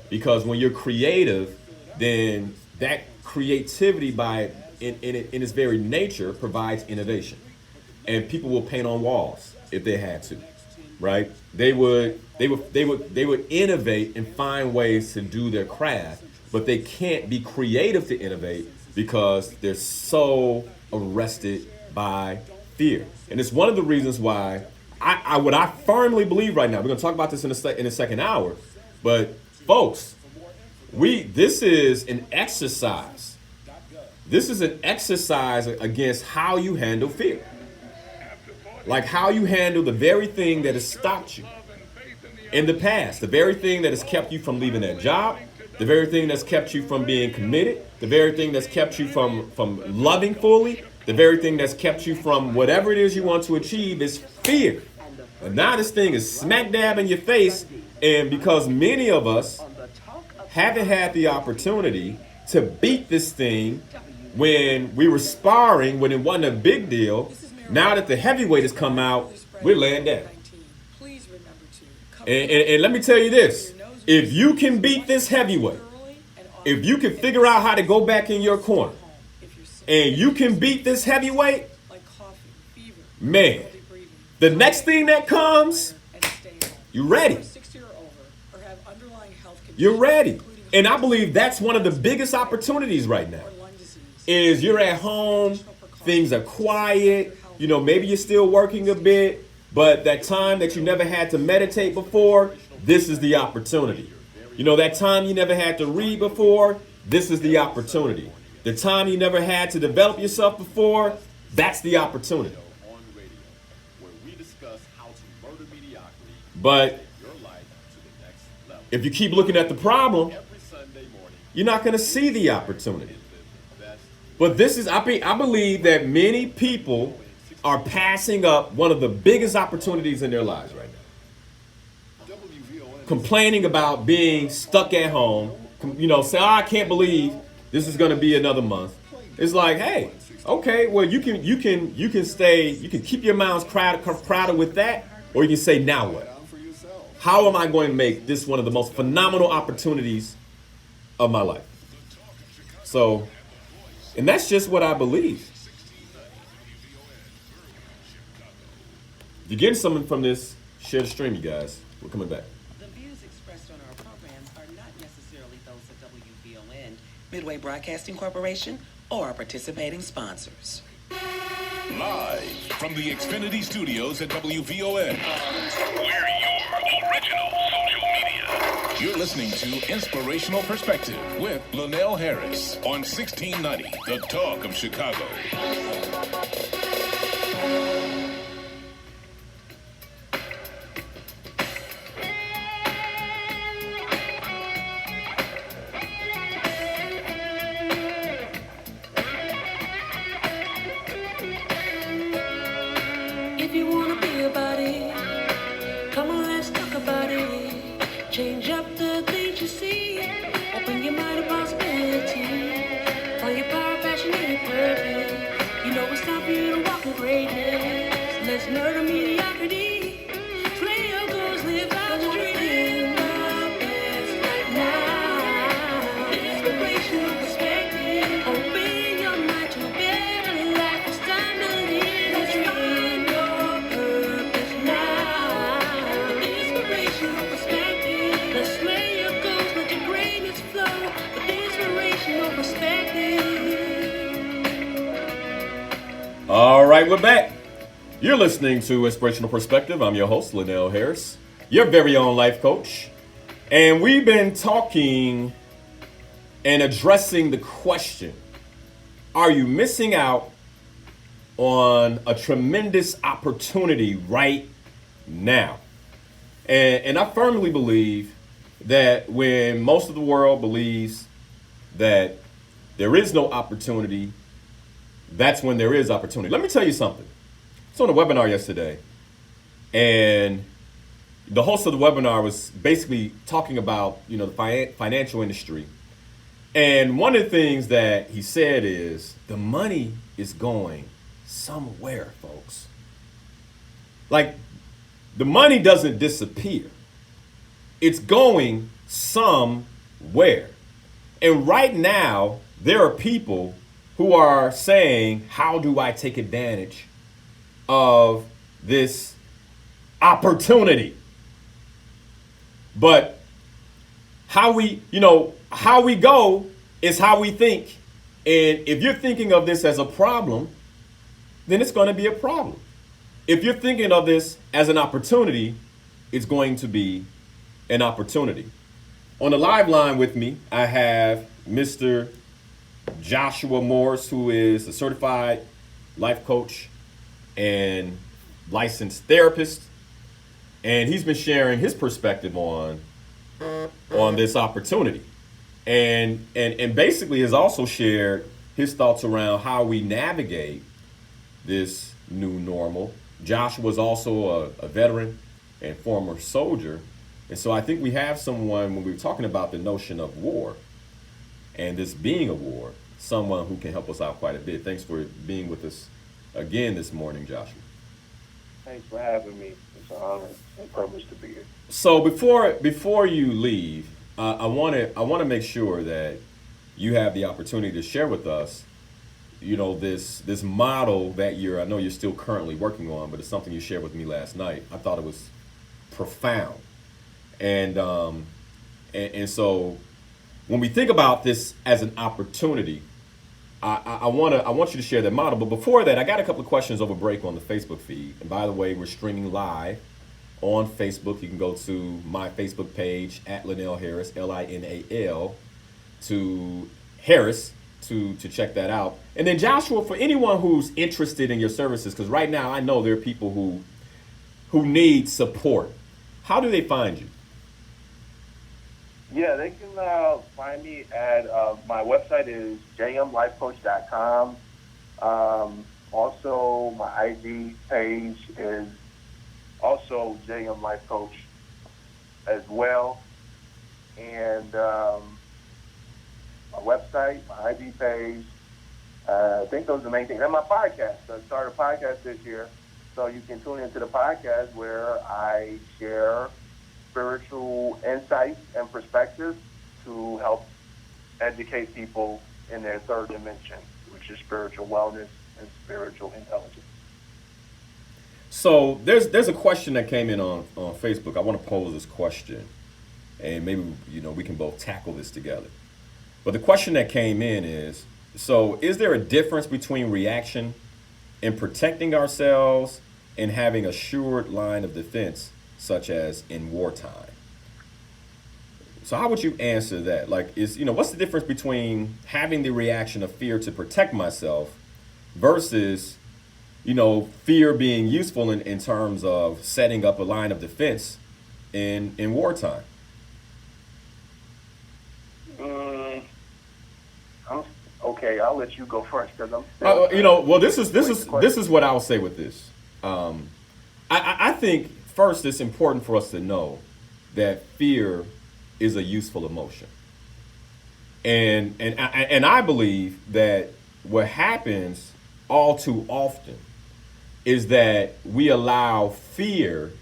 because when you're creative, then that creativity in its very nature provides innovation, and people will paint on walls if they had to, right? They would innovate and find ways to do their craft, but they can't be creative to innovate because they're so arrested by fear. And it's one of the reasons why what I firmly believe right now, we're going to talk about this in the second hour, but folks, this is an exercise. This is an exercise against how you handle fear. Like how you handle the very thing that has stopped you in the past, the very thing that has kept you from leaving that job, the very thing that's kept you from being committed, the very thing that's kept you from loving fully, the very thing that's kept you from whatever it is you want to achieve is fear. And now this thing is smack dab in your face, and because many of us haven't had the opportunity to beat this thing when we were sparring, when it wasn't a big deal, now that the heavyweight has come out, we're laying down. And let me tell you this, if you can beat this heavyweight, if you can figure out how to go back in your corner, and you can beat this heavyweight, man, the next thing that comes, you're ready. You're ready. And I believe that's one of the biggest opportunities right now, is you're at home, things are quiet, maybe you're still working a bit, but that time that you never had to meditate before, this is the opportunity. That time you never had to read before, this is the opportunity. The time you never had to develop yourself before, that's the opportunity. But If you keep looking at the problem, you're not going to see the opportunity. But this is, I believe that many people are passing up one of the biggest opportunities in their lives right now. Complaining about being stuck at home, say, oh, I can't believe this is going to be another month. It's like, hey, okay, well, you can keep your mouths crowded with that, or you can say, now what? How am I going to make this one of the most phenomenal opportunities of my life? So, and that's just what I believe. If you're getting something from this, share the stream, you guys. We're coming back. The views expressed on our programs are not necessarily those of WVON, Midway Broadcasting Corporation, or our participating sponsors. Live from the Xfinity Studios at WVON. We're your original social media. You're listening to Inspirational Perspective with Linal Harris on 1690, The Talk of Chicago. If you wanna be about it, come on, let's talk about it. Change up the things you see. Open your mind to possibility. Find your power, passion, and your purpose. You know it's time for you to walk in greatness. Let's murder mediocrity. Slay your goals, live out the dream. The best right now. Inspirational perspective. Open your mind to a better life. It's time to live. Let's find your purpose now. Inspirational perspective. Let's slay your goals, let your greatness flow. With inspirational perspective. All right, we're back. You're listening to Inspirational Perspective. I'm your host, Linal Harris, your very own life coach. And we've been talking and addressing the question, are you missing out on a tremendous opportunity right now? And I firmly believe that when most of the world believes that there is no opportunity, that's when there is opportunity. Let me tell you something. I was on a webinar yesterday, and the host of the webinar was basically talking about, the financial industry. And one of the things that he said is the money is going somewhere, folks. Like, the money doesn't disappear. It's going somewhere. And right now, there are people who are saying, how do I take advantage of this opportunity? But how we go is how we think. And if you're thinking of this as a problem, then it's going to be a problem. If you're thinking of this as an opportunity, it's going to be an opportunity. On the live line with me, I have Mr. Joshua Morris, who is a certified life coach and licensed therapist. And he's been sharing his perspective on this opportunity. And basically has also shared his thoughts around how we navigate this new normal. Joshua was also a veteran and former soldier. And so I think we have someone, when we were talking about the notion of war and this being a war, someone who can help us out quite a bit. Thanks for being with us again this morning, Joshua. Thanks for having me. It's an honor and privilege to be here. So before you leave, I want to make sure that you have the opportunity to share with us, this model that I know you're still currently working on, but it's something you shared with me last night. I thought it was profound, and so when we think about this as an opportunity, I want you to share that model. But before that, I got a couple of questions over break on the Facebook feed. And by the way, we're streaming live on Facebook. You can go to my Facebook page at Linal Harris, Linal to Harris to check that out. And then Joshua, for anyone who's interested in your services, because right now I know there are people who need support. How do they find you? Yeah, they can find me at my website is jmlifecoach.com. Also, my IG page is also JM Life Coach as well. And my website, my IG page, I think those are the main things. And my podcast. I started a podcast this year. So you can tune into the podcast where I share spiritual insights and perspectives to help educate people in their third dimension, which is spiritual wellness and spiritual intelligence. So there's a question that came in on Facebook. I want to pose this question, and maybe we can both tackle this together. But the question that came in is: so is there a difference between reaction and protecting ourselves and having a assured line of defense, such as in wartime? So how would you answer that? Like, what's the difference between having the reaction of fear to protect myself versus, fear being useful in terms of setting up a line of defense in wartime? Okay, I'll let you go first because I'm. Well, this is what I'll say with this. I think first it's important for us to know that fear is a useful emotion, and I believe that what happens all too often is that we allow fear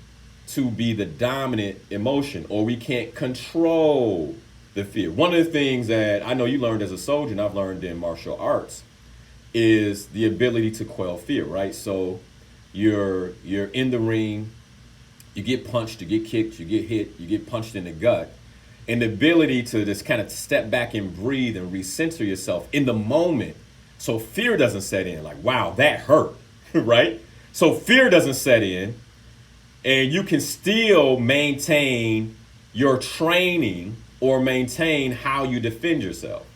to be the dominant emotion, or we can't control the fear. One of the things that I know you learned as a soldier, and I've learned in martial arts, is the ability to quell fear, right? So you're in the ring, you get punched, you get kicked, you get hit, you get punched in the gut. And the ability to just kind of step back and breathe and recenter yourself in the moment so fear doesn't set in, like, wow, that hurt, right? So fear doesn't set in, and you can still maintain your training or maintain how you defend yourself.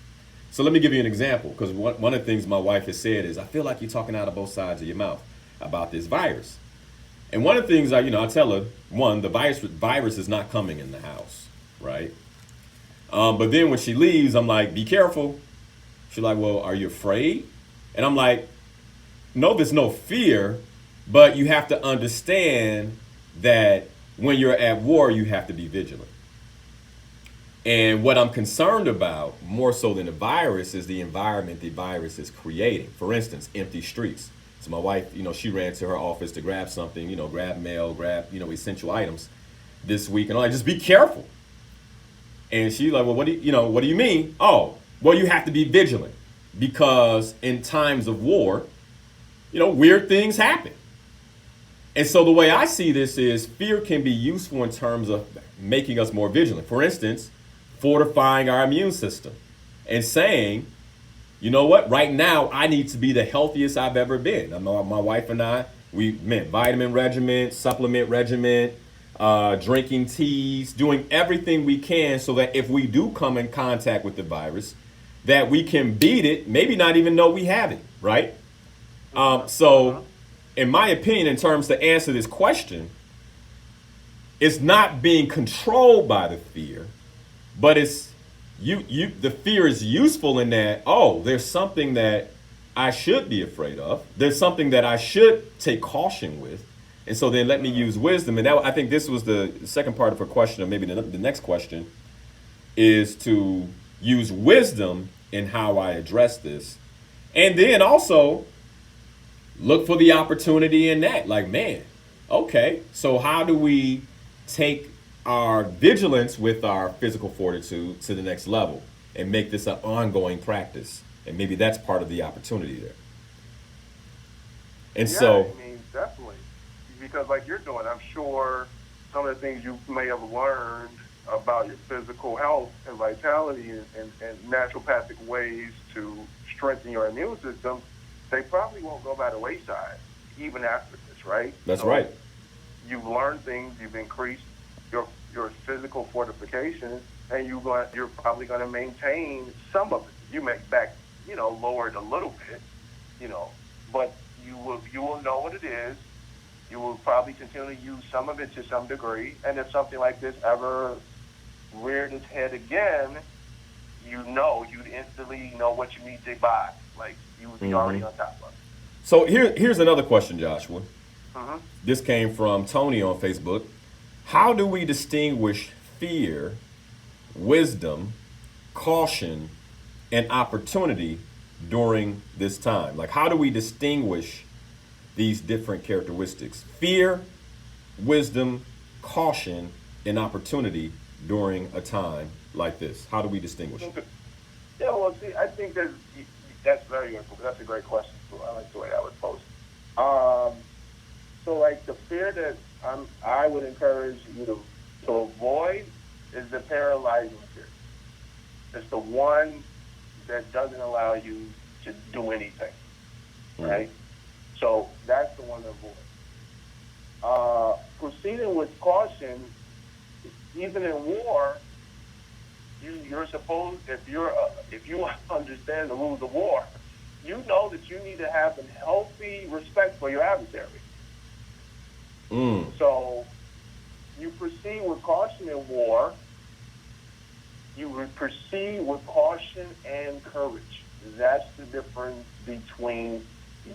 So let me give you an example, because one of the things my wife has said is, I feel like you're talking out of both sides of your mouth about this virus. And one of the things I tell her, one, the virus is not coming in the house, right? But then when she leaves, I'm like, be careful. She's like, well, are you afraid? And I'm like, no, there's no fear, but you have to understand that when you're at war, you have to be vigilant. And what I'm concerned about, more so than the virus, is the environment the virus is creating. For instance, empty streets. So my wife, she ran to her office to grab something, grab mail, grab, essential items this week. And I'm like, just be careful. And she's like, well, what do you mean? Oh, well, you have to be vigilant because in times of war, weird things happen. And so the way I see this is fear can be useful in terms of making us more vigilant. For instance, fortifying our immune system and saying, you know what, right now I need to be the healthiest I've ever been. I know my wife and I, we meant vitamin regimen, supplement regimen, drinking teas, doing everything we can so that if we do come in contact with the virus, that we can beat it, maybe not even know we have it, right? So in my opinion, in terms to answer this question, it's not being controlled by the fear, but it's the fear is useful in that, oh, there's something that I should be afraid of. There's something that I should take caution with. And so then let me use wisdom. And I think this was the second part of her question, or maybe the next question, is to use wisdom in how I address this. And then also look for the opportunity in that. Like, man, okay, so how do we take our vigilance with our physical fortitude to the next level and make this an ongoing practice? And maybe that's part of the opportunity there. And Definitely. Because like you're doing, I'm sure some of the things you may have learned about your physical health and vitality and naturopathic ways to strengthen your immune system, they probably won't go by the wayside even after this, right? That's right. You've learned things, you've increased your physical fortification, and you're probably going to maintain some of it. You may lower it a little bit, but you will know what it is. You will probably continue to use some of it to some degree, and if something like this ever reared its head again, you'd instantly know what you need to buy. Like, you would be already on top of it. So here's another question, Joshua. Mhm. This came from Tony on Facebook. How do we distinguish fear, wisdom, caution, and opportunity during this time? Like, how do we distinguish these different characteristics? Fear, wisdom, caution, and opportunity during a time like this. How do we distinguish it? Yeah, well, see, I think that's very good. That's a great question. So I like the way I would pose it. So, like, the fear that I would encourage you to avoid is the paralyzing fear. It's the one that doesn't allow you to do anything, right? So that's the one to avoid. Proceeding with caution, even in war, you're supposed, if you understand the rules of war, you know that you need to have a healthy respect for your adversary. So you proceed with caution in war. You would proceed with caution and courage. That's the difference between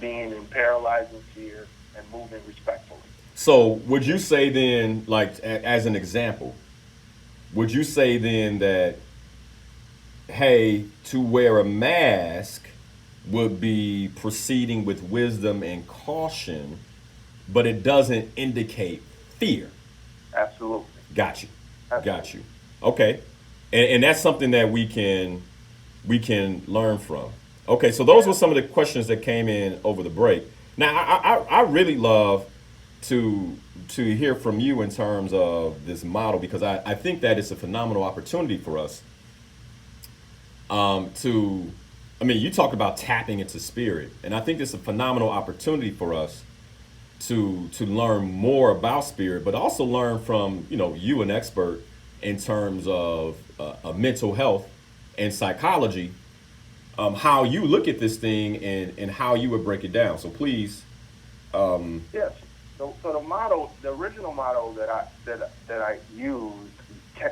being in paralyzing fear and moving respectfully. So would you say then, like, as an example, would you say then that, hey, to wear a mask would be proceeding with wisdom and caution, but it doesn't indicate fear? Absolutely. Got you. Absolutely. Got you. Okay. And that's something that we can learn from. Okay, so those were some of the questions that came in over the break. Now, I really love to hear from you in terms of this model, because I think that it's a phenomenal opportunity for us you talk about tapping into spirit, and I think it's a phenomenal opportunity for us to learn more about spirit, but also learn from, you, an expert in terms of mental health and psychology, how you look at this thing and how you would break it down. So please. Yes. So the original model that I used,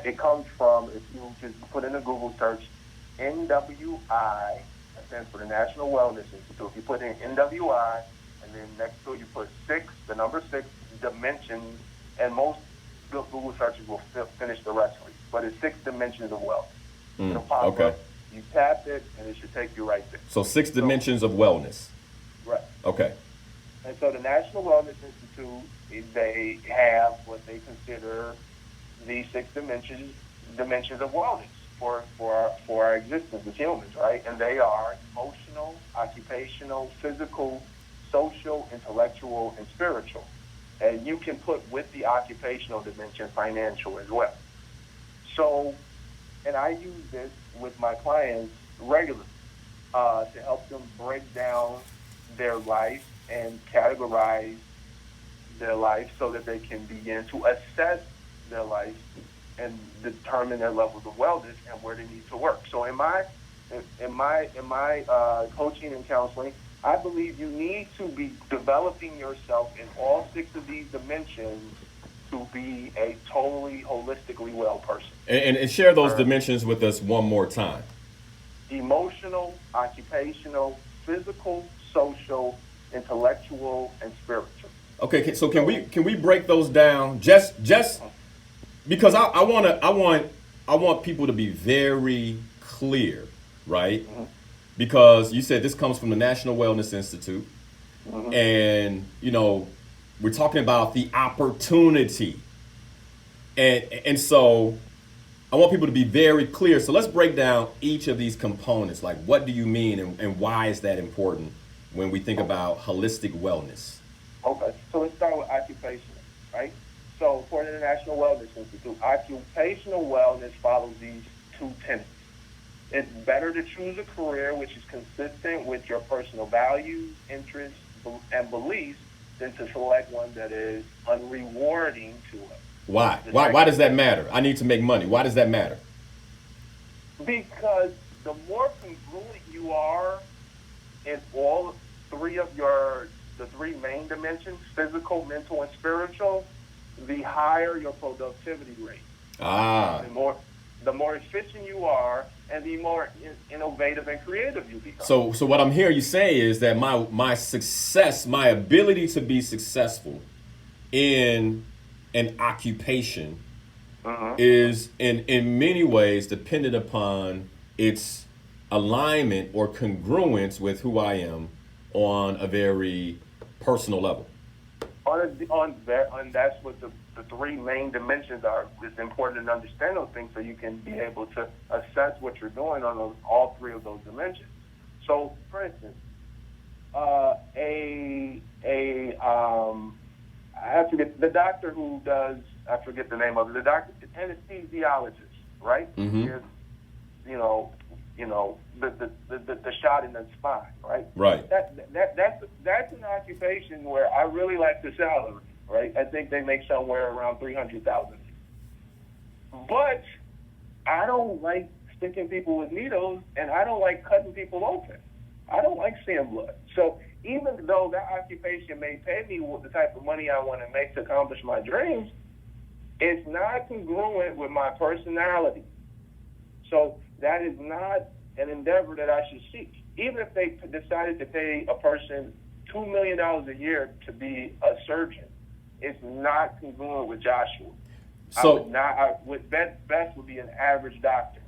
it comes from, if you just put in a Google search, NWI, that stands for the National Wellness Institute. If you put in NWI, and then next to it you put the number 6 dimensions, and most Google searches will finish the rest for you. But it's 6 dimensions of wealth. It'll pop up. You tap it, and it should take you right there. So 6 dimensions of wellness. Right. Okay. And so the National Wellness Institute, they have what they consider the 6 dimensions of wellness for our existence as humans, right? And they are emotional, occupational, physical, social, intellectual, and spiritual. And you can put with the occupational dimension financial as well. So, and I use this with my clients regularly to help them break down their life and categorize their life so that they can begin to assess their life and determine their levels of wellness and where they need to work. So in my coaching and counseling, I believe you need to be developing yourself in all 6 of these dimensions to be a totally holistically well person. And share those dimensions with us one more time. Emotional, occupational, physical, social, intellectual, and spiritual. Okay, so can we break those down just because I want people to be very clear, right? Mm-hmm. Because you said this comes from the National Wellness Institute, mm-hmm. and we're talking about the opportunity, and so I want people to be very clear. So let's break down each of these components. Like, what do you mean, and why is that important when we think about holistic wellness? Okay, so let's start with occupational, right? So for the National Wellness Institute, occupational wellness follows these 2 tenets. It's better to choose a career which is consistent with your personal values, interests, and beliefs than to select one that is unrewarding to us. Why? Why does that matter? I need to make money. Why does that matter? Because the more congruent you are in all 3 of the 3 main dimensions, physical, mental, and spiritual, the higher your productivity rate. the more efficient you are, and the more innovative and creative you become. So what I'm hearing you say is that my success, my ability to be successful in an occupation is in many ways dependent upon its alignment or congruence with who I am on a very personal level. On that's what the three main dimensions are. It's important to understand those things so you can be able to assess what you're doing on all three of those dimensions. So, for instance, I forget the doctor who does. I forget the name of it. The doctor, anesthesiologist, right? Mm-hmm. Is, the shot in the spine, right? Right. That's an occupation where I really like the salary, right? I think they make somewhere around $300,000. But I don't like sticking people with needles, and I don't like cutting people open. I don't like seeing blood. So even though that occupation may pay me the type of money I want to make to accomplish my dreams, it's not congruent with my personality. So that is not an endeavor that I should seek. Even if they decided to pay a person $2 million a year to be a surgeon, it's not congruent with Joshua. So best would be an average doctor.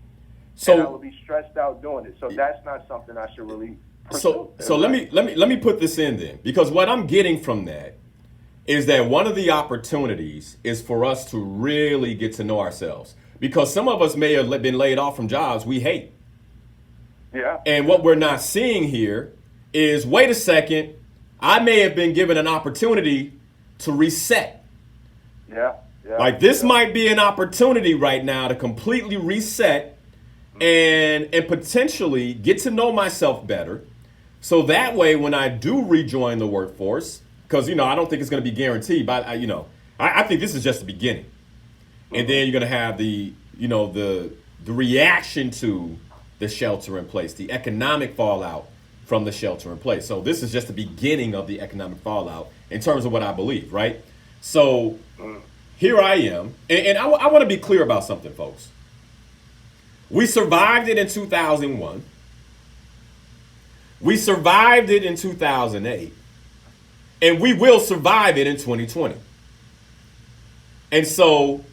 So and I would be stressed out doing it. So that's not something I should really pursue. So let me put this in then, because what I'm getting from that is that one of the opportunities is for us to really get to know ourselves, because some of us may have been laid off from jobs we hate. Yeah. And what we're not seeing here is, wait a second, I may have been given an opportunity to reset. Yeah. Like this might be an opportunity right now to completely reset and potentially get to know myself better. So that way, when I do rejoin the workforce, because, I don't think it's going to be guaranteed, but, I think this is just the beginning. And then you're going to have the reaction to the shelter in place, the economic fallout from the shelter in place. So this is just the beginning of the economic fallout in terms of what I believe, right? So here I am. And I want to be clear about something, folks. We survived it in 2001. We survived it in 2008. And we will survive it in 2020. And so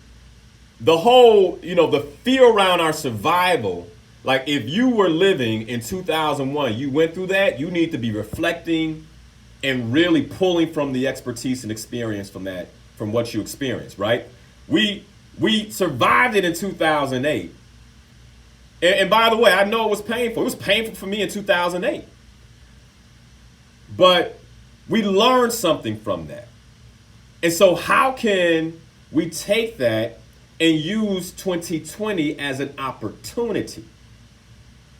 the whole, the fear around our survival, like if you were living in 2001, you went through that, you need to be reflecting and really pulling from the expertise and experience from what you experienced, right? We survived it in 2008. And by the way, I know it was painful. It was painful for me in 2008. But we learned something from that. And so how can we take that and use 2020 as an opportunity?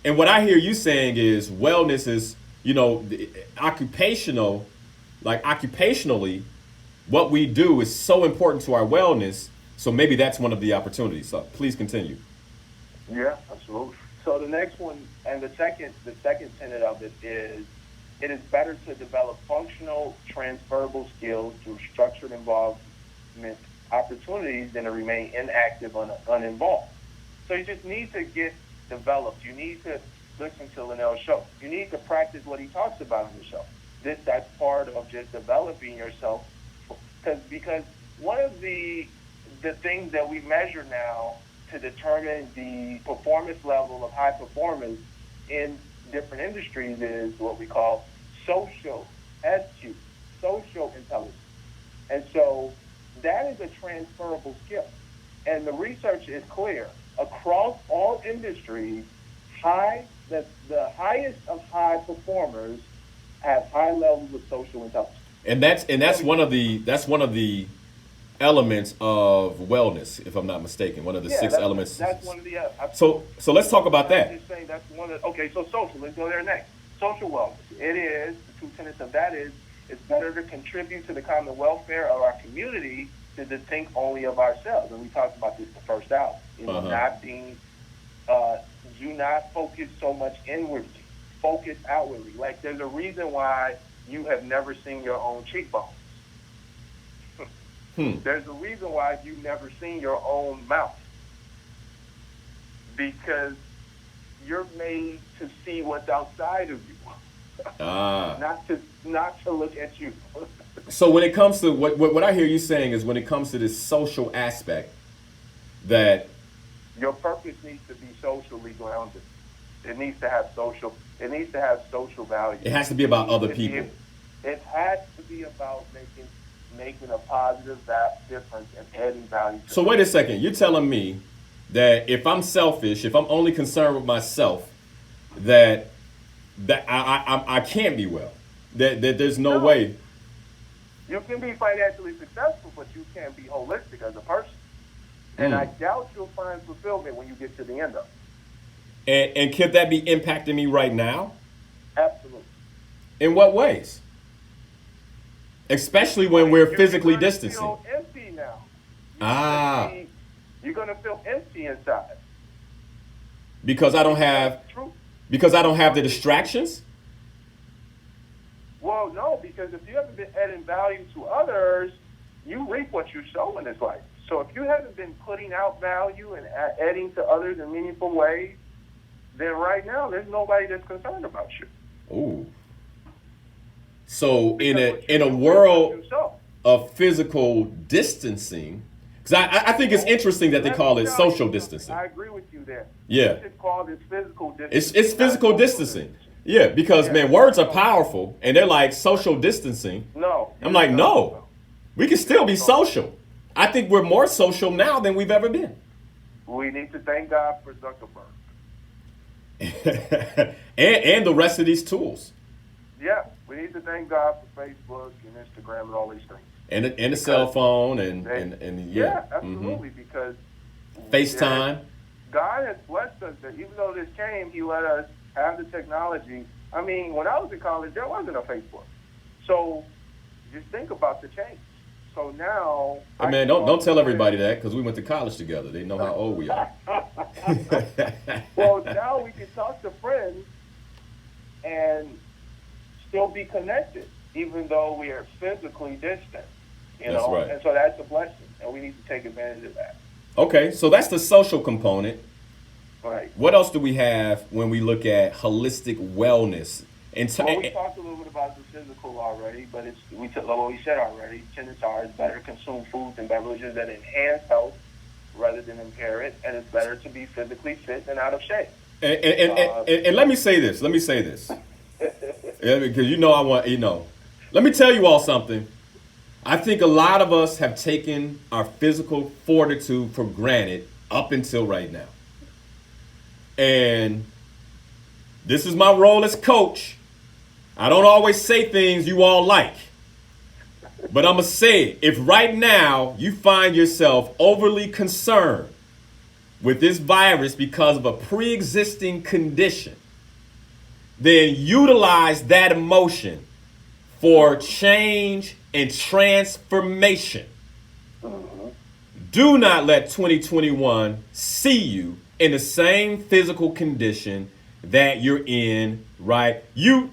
And what I hear you saying is wellness is, occupationally, what we do is so important to our wellness. So maybe that's one of the opportunities. So please continue. Yeah, absolutely. So the next one, and the second tenet of it is better to develop functional, transferable skills through structured involvement opportunities than to remain inactive, uninvolved. So you just need to get developed. You need to listen to Linal's show. You need to practice what he talks about in the show. That's part of just developing yourself. Because one of the things that we measure now to determine the performance level of high performance in different industries is what we call social SQ, social intelligence. And so that is a transferable skill. And the research is clear. Across all industries, the highest of high performers have high levels of social intelligence. And that's one of the elements of wellness, if I'm not mistaken. One of the six elements. That's one of the. So let's talk about that. I'm just saying that's one of. Okay, so social. Let's go there next. Social wellness. It is the two tenets of that is it's better to contribute to the common welfare of our community than to think only of ourselves. And we talked about this the first hour. Not being. Do not focus so much inwardly. Focus outwardly. Like there's a reason why you have never seen your own cheekbones. There's a reason why you've never seen your own mouth. because you're made to see what's outside of you, not to look at you. So when it comes to what I hear you saying is when it comes to this social aspect, that your purpose needs to be socially grounded. It needs to have social. It needs to have social value. it has to be about other people. It has to be about making a positive difference and adding value. So wait a second. You're telling me that if I'm selfish, if I'm only concerned with myself, that I can't be well. That there's no way. You can be financially successful, but you can't be holistic as a person. And I doubt you'll find fulfillment when you get to the end of it. And could that be impacting me right now? Absolutely. In what ways? Especially when we're physically distancing. You're going to feel empty now. You're going to feel empty inside. Because I don't have the distractions? Well, no, because if you haven't been adding value to others, you reap what you sow in this life. So if you haven't been putting out value and adding to others in meaningful ways, then right now there's nobody that's concerned about you. Ooh. So in a world of physical distancing, because I think it's interesting that they call it social distancing. I agree with you there. Yeah. You should call this physical distancing. It's physical distancing. Yeah, because man, words are powerful, and they're like social distancing. No. I'm like, no, we can still be social. I think we're more social now than we've ever been. We need to thank God for Zuckerberg. and the rest of these tools. Yeah, we need to thank God for Facebook and Instagram and all these things. And the cell phone and yeah, absolutely, because FaceTime. God has blessed us that even though this came, He let us have the technology. I mean, when I was in college, there wasn't a Facebook. So just think about the change. So now, hey man, don't tell everybody that, because we went to college together. They know how old we are. Well, now we can talk to friends and still be connected, even though we are physically distant. You know, right. And so that's a blessing, and we need to take advantage of that. Okay, so that's the social component. Right. What else do we have when we look at holistic wellness? We talked a little bit about the physical already, but we said already, tenants are it's better to consume foods and beverages that enhance health rather than impair it, and it's better to be physically fit than out of shape. And let me say this. Yeah, because let me tell you all something. I think a lot of us have taken our physical fortitude for granted up until right now. And this is my role as coach. I don't always say things you all like, but I'm going to say it. If right now you find yourself overly concerned with this virus because of a pre-existing condition, then utilize that emotion for change and transformation. Do not let 2021 see you in the same physical condition that you're in, right?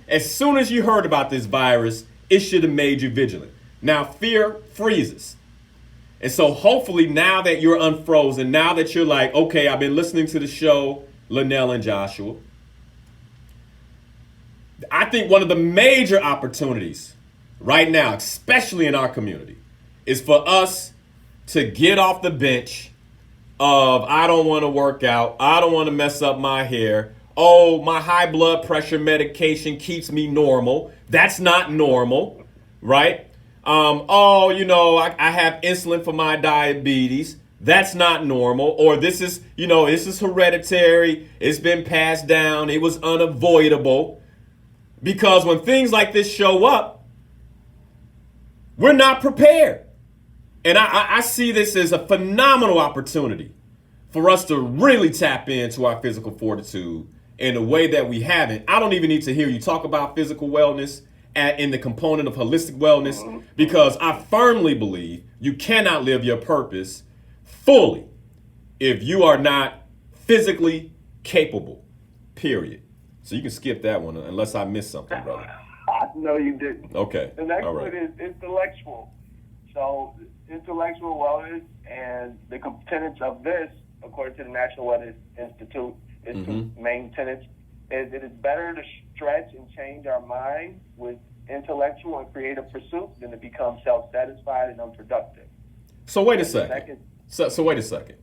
As soon as you heard about this virus, it should have made you vigilant. Now, fear freezes. And so hopefully now that you're unfrozen, now that you're like, okay, I've been listening to the show, Linal and Joshua, I think one of the major opportunities right now, especially in our community, is for us to get off the bench of I don't want to work out, I don't want to mess up my hair, oh, my high blood pressure medication keeps me normal. That's not normal, right? I have insulin for my diabetes. That's not normal. Or this is hereditary. It's been passed down. It was unavoidable. Because when things like this show up, we're not prepared. And I see this as a phenomenal opportunity for us to really tap into our physical fortitude in a way that we haven't. I don't even need to hear you talk about physical wellness in the component of holistic wellness, because I firmly believe you cannot live your purpose fully if you are not physically capable, period. So you can skip that one unless I missed something, brother. No, you didn't. Okay. The next all right. one is intellectual. So intellectual wellness and the tenets of this according to the National Weather Institute, its two main tenets is it is better to stretch and change our mind with intellectual and creative pursuits than to become self-satisfied and unproductive. So wait a second. So wait a second.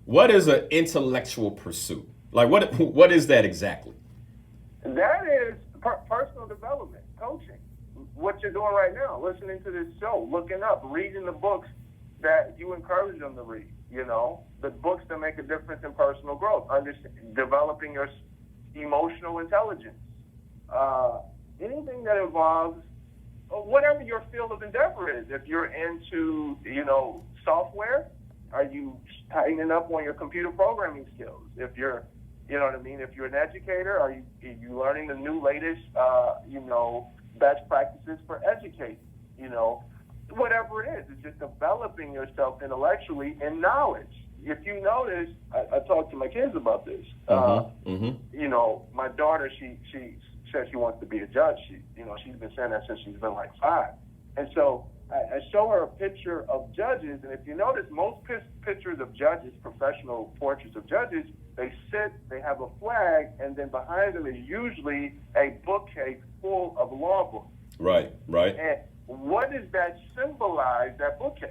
What is an intellectual pursuit? Like what is that exactly? That is personal development, coaching. What you're doing right now, listening to this show, looking up, reading the books that you encourage them to read. You know, the books that make a difference in personal growth, developing your emotional intelligence, anything that involves whatever your field of endeavor is. If you're into, software, are you tightening up on your computer programming skills? If you're, if you're an educator, are you learning the new latest, best practices for educating? Whatever it is, it's just developing yourself intellectually in knowledge. If you notice, I talk to my kids about this. My daughter, she says she wants to be a judge. She's been saying that since she's been like 5. And so I show her a picture of judges, and if you notice, most pictures of judges, professional portraits of judges, they sit, they have a flag, and then behind them is usually a bookcase full of law books. Right. And what does that symbolize, that bookcase?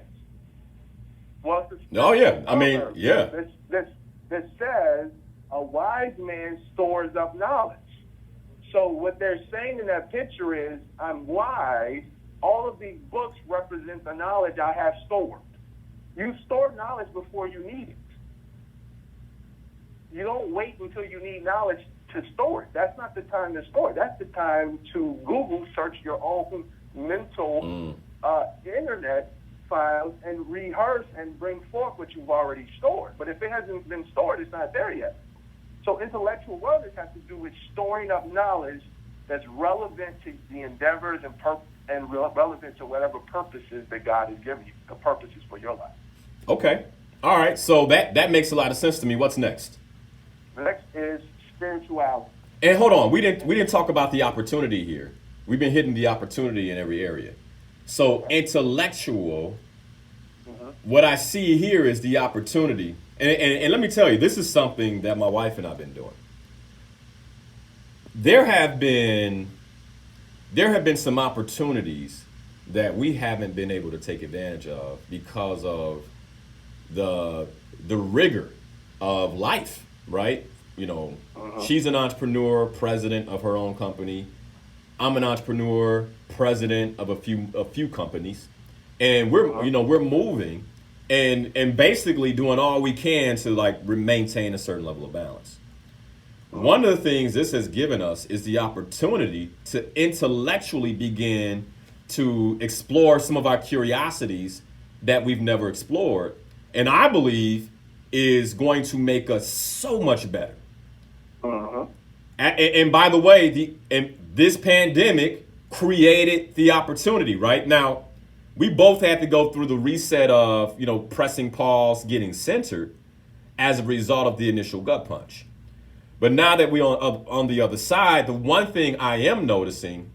Well, it's that says a wise man stores up knowledge. So what they're saying in that picture is, I'm wise. All of these books represent the knowledge I have stored. You store knowledge before you need it. You don't wait until you need knowledge to store it. That's not the time to store it. That's the time to Google search your own mental internet files and rehearse and bring forth what you've already stored. But if it hasn't been stored, it's not there yet. So intellectual wellness has to do with storing up knowledge that's relevant to the endeavors and relevant to whatever purposes that God has given you, the purposes for your life. Okay. All right. So that makes a lot of sense to me. What's next? Next is spirituality. And hold on, we didn't talk about the opportunity here. We've been hitting the opportunity in every area. So intellectual, what I see here is the opportunity. And let me tell you, this is something that my wife and I have been doing. There have been some opportunities that we haven't been able to take advantage of because of the rigor of life, right? She's an entrepreneur, president of her own company. I'm an entrepreneur, president of a few companies, and we're moving and basically doing all we can to maintain a certain level of balance. One of the things this has given us is the opportunity to intellectually begin to explore some of our curiosities that we've never explored, and I believe is going to make us so much better. And by the way, this pandemic created the opportunity, right? Now, we both had to go through the reset of, pressing pause, getting centered as a result of the initial gut punch. But now that we're on the other side, the one thing I am noticing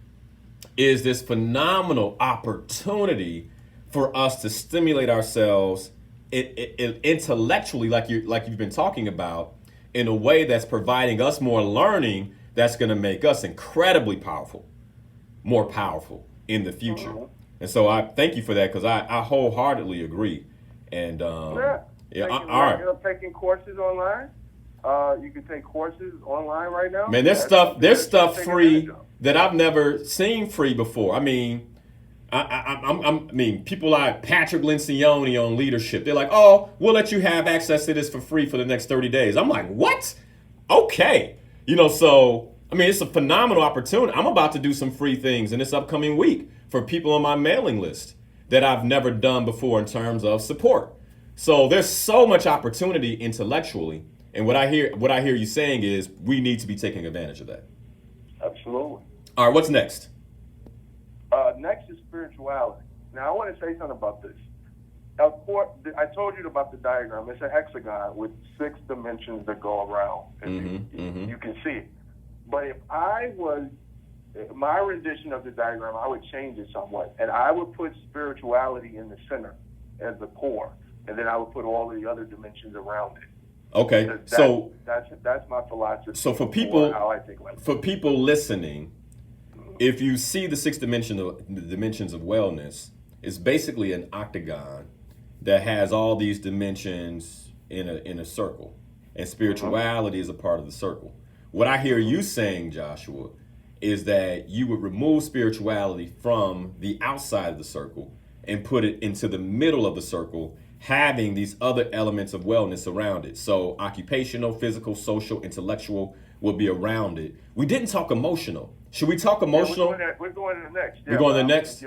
is this phenomenal opportunity for us to stimulate ourselves intellectually, like you've been talking about, in a way that's providing us more learning that's going to make us incredibly powerful, more powerful in the future. And so I thank you for that, because I wholeheartedly agree. And all right. Taking courses online. You can take courses online right now. Man, there's stuff free that I've never seen free before. I mean, people like Patrick Lencioni on leadership. They're like, oh, we'll let you have access to this for free for the next 30 days. I'm like, what? Okay. So, it's a phenomenal opportunity. I'm about to do some free things in this upcoming week for people on my mailing list that I've never done before in terms of support. So there's so much opportunity intellectually. And what I hear you saying is we need to be taking advantage of that. Absolutely. All right, what's next? Next is spirituality. Now, I want to say something about this. Of course, I told you about the diagram. It's a hexagon with 6 dimensions that go around. You can see it. But if my rendition of the diagram, I would change it somewhat. And I would put spirituality in the center as the core. And then I would put all of the other dimensions around it. Okay, that's my philosophy. So for how I think like for people listening, if you see the dimensions of wellness, it's basically an octagon that has all these dimensions in a circle, and spirituality is a part of the circle. What I hear you saying, Joshua, is that you would remove spirituality from the outside of the circle and put it into the middle of the circle, having these other elements of wellness around it. So occupational, physical, social, intellectual will be around it. We didn't talk emotional. Should we talk emotional? Yeah, we're going to the next. We're going to the next?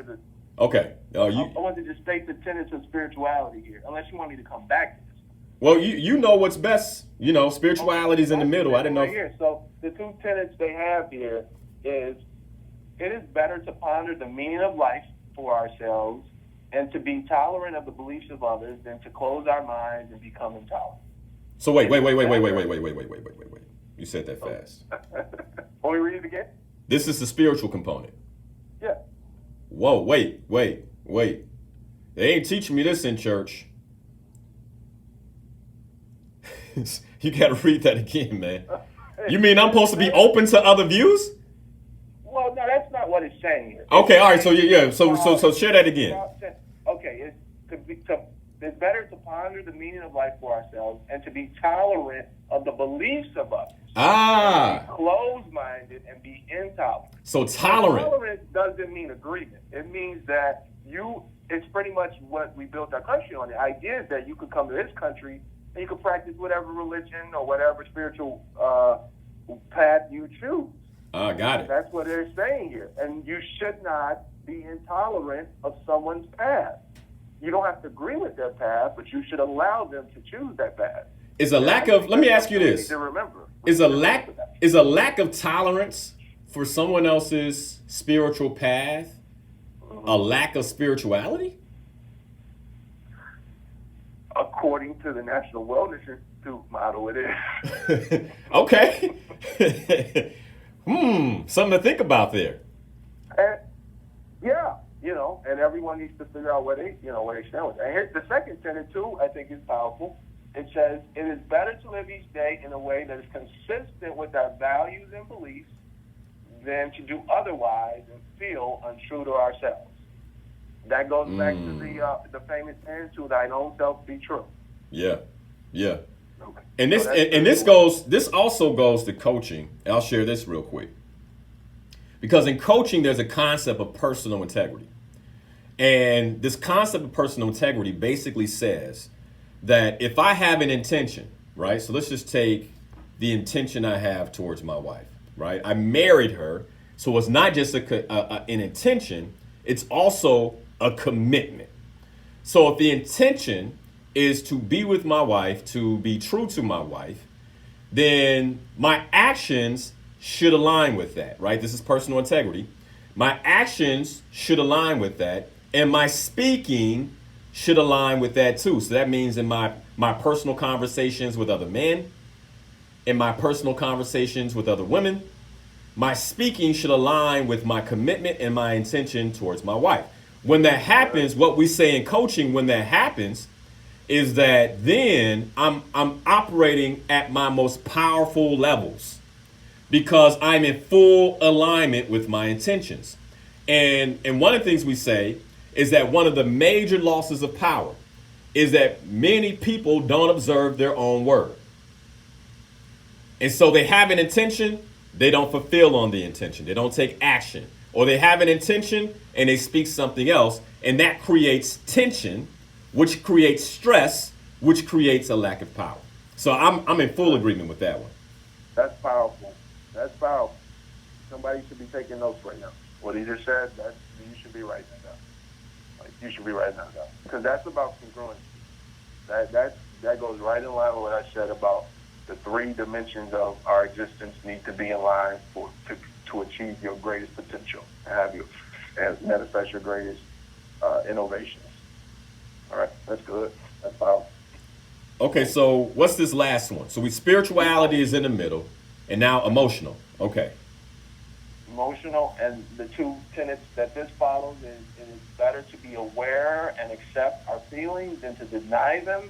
Okay. I wanted to state the tenets of spirituality here, unless you want me to come back to this. Well, you know what's best. Spirituality's in the middle. I didn't know. Here. So the two tenets they have here is it is better to ponder the meaning of life for ourselves and to be tolerant of the beliefs of others than to close our minds and become intolerant. So wait. You said that fast. Want me to read it again? This is the spiritual component. Yeah. Whoa, wait. They ain't teaching me this in church. You got to read that again, man. You mean I'm supposed to be open to other views? Well, no, that's not what it's saying here. Okay, all right. So yeah. So share that again. Okay, it's better to ponder the meaning of life for ourselves and to be tolerant of the beliefs of others. Be closed-minded and be intolerant. So tolerant. Tolerance doesn't mean agreement. It means that it's pretty much what we built our country on. The idea is that you could come to this country and you could practice whatever religion or whatever spiritual path you choose. Got it. That's what they're saying here. And you should not be intolerant of someone's path. You don't have to agree with their path, but you should allow them to choose that path. Let me ask you this. Is a lack of tolerance for someone else's spiritual path a lack of spirituality? According to the National Wellness Institute model, it is. Okay. Something to think about there. And everyone needs to figure out where they stand with it. And here's the second tenet too, I think is powerful. It says, it is better to live each day in a way that is consistent with our values and beliefs than to do otherwise and feel untrue to ourselves. That goes back to the famous end to thine own self be true. Yeah. Okay. And this also goes to coaching. I'll share this real quick. Because in coaching, there's a concept of personal integrity. And this concept of personal integrity basically says that if I have an intention, right? So let's just take the intention I have towards my wife, right? I married her. So it's not just an intention, it's also a commitment. So if the intention is to be with my wife, to be true to my wife, then my actions should align with that, right? This is personal integrity. My actions should align with that, and my speaking should align with that too. So that means in my personal conversations with other men, in my personal conversations with other women, my speaking should align with my commitment and my intention towards my wife. When that happens, what we say in coaching, when that happens, is that then I'm operating at my most powerful levels because I'm in full alignment with my intentions. And one of the things we say is that one of the major losses of power is that many people don't observe their own word. And so they have an intention, they don't fulfill on the intention. They don't take action. Or they have an intention and they speak something else, and that creates tension, which creates stress, which creates a lack of power. So I'm in full agreement with that one. That's powerful. Somebody should be taking notes right now. What he just said, you should be writing that down. You should be writing that down. Because that's about congruency. That goes right in line with what I said about the three dimensions of our existence need to be in line to achieve your greatest potential and manifest your greatest innovations. All right, that's good. That's powerful. Okay, so what's this last one? So spirituality is in the middle, and now emotional. Okay. Emotional, and the two tenets that this follows is it is better to be aware and accept our feelings than to deny them,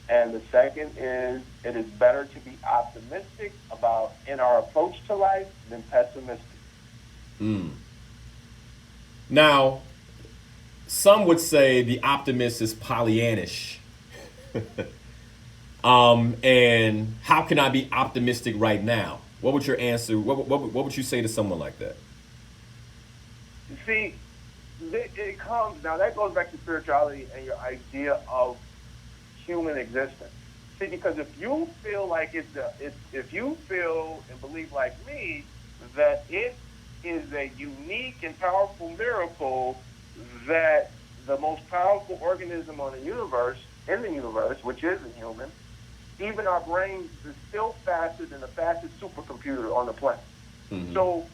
And the second is it is better to be optimistic about in our approach to life than pessimistic. Now, some would say the optimist is Pollyannish. And how can I be optimistic right now? What would your answer? What would you say to someone like that? You see, it comes now. That goes back to spirituality and your idea of human existence. See, because if you feel like if you feel and believe like me that it is a unique and powerful miracle that the most powerful organism on the universe, in the universe, which is a human, even our brains is still faster than the fastest supercomputer on the planet. Mm-hmm. So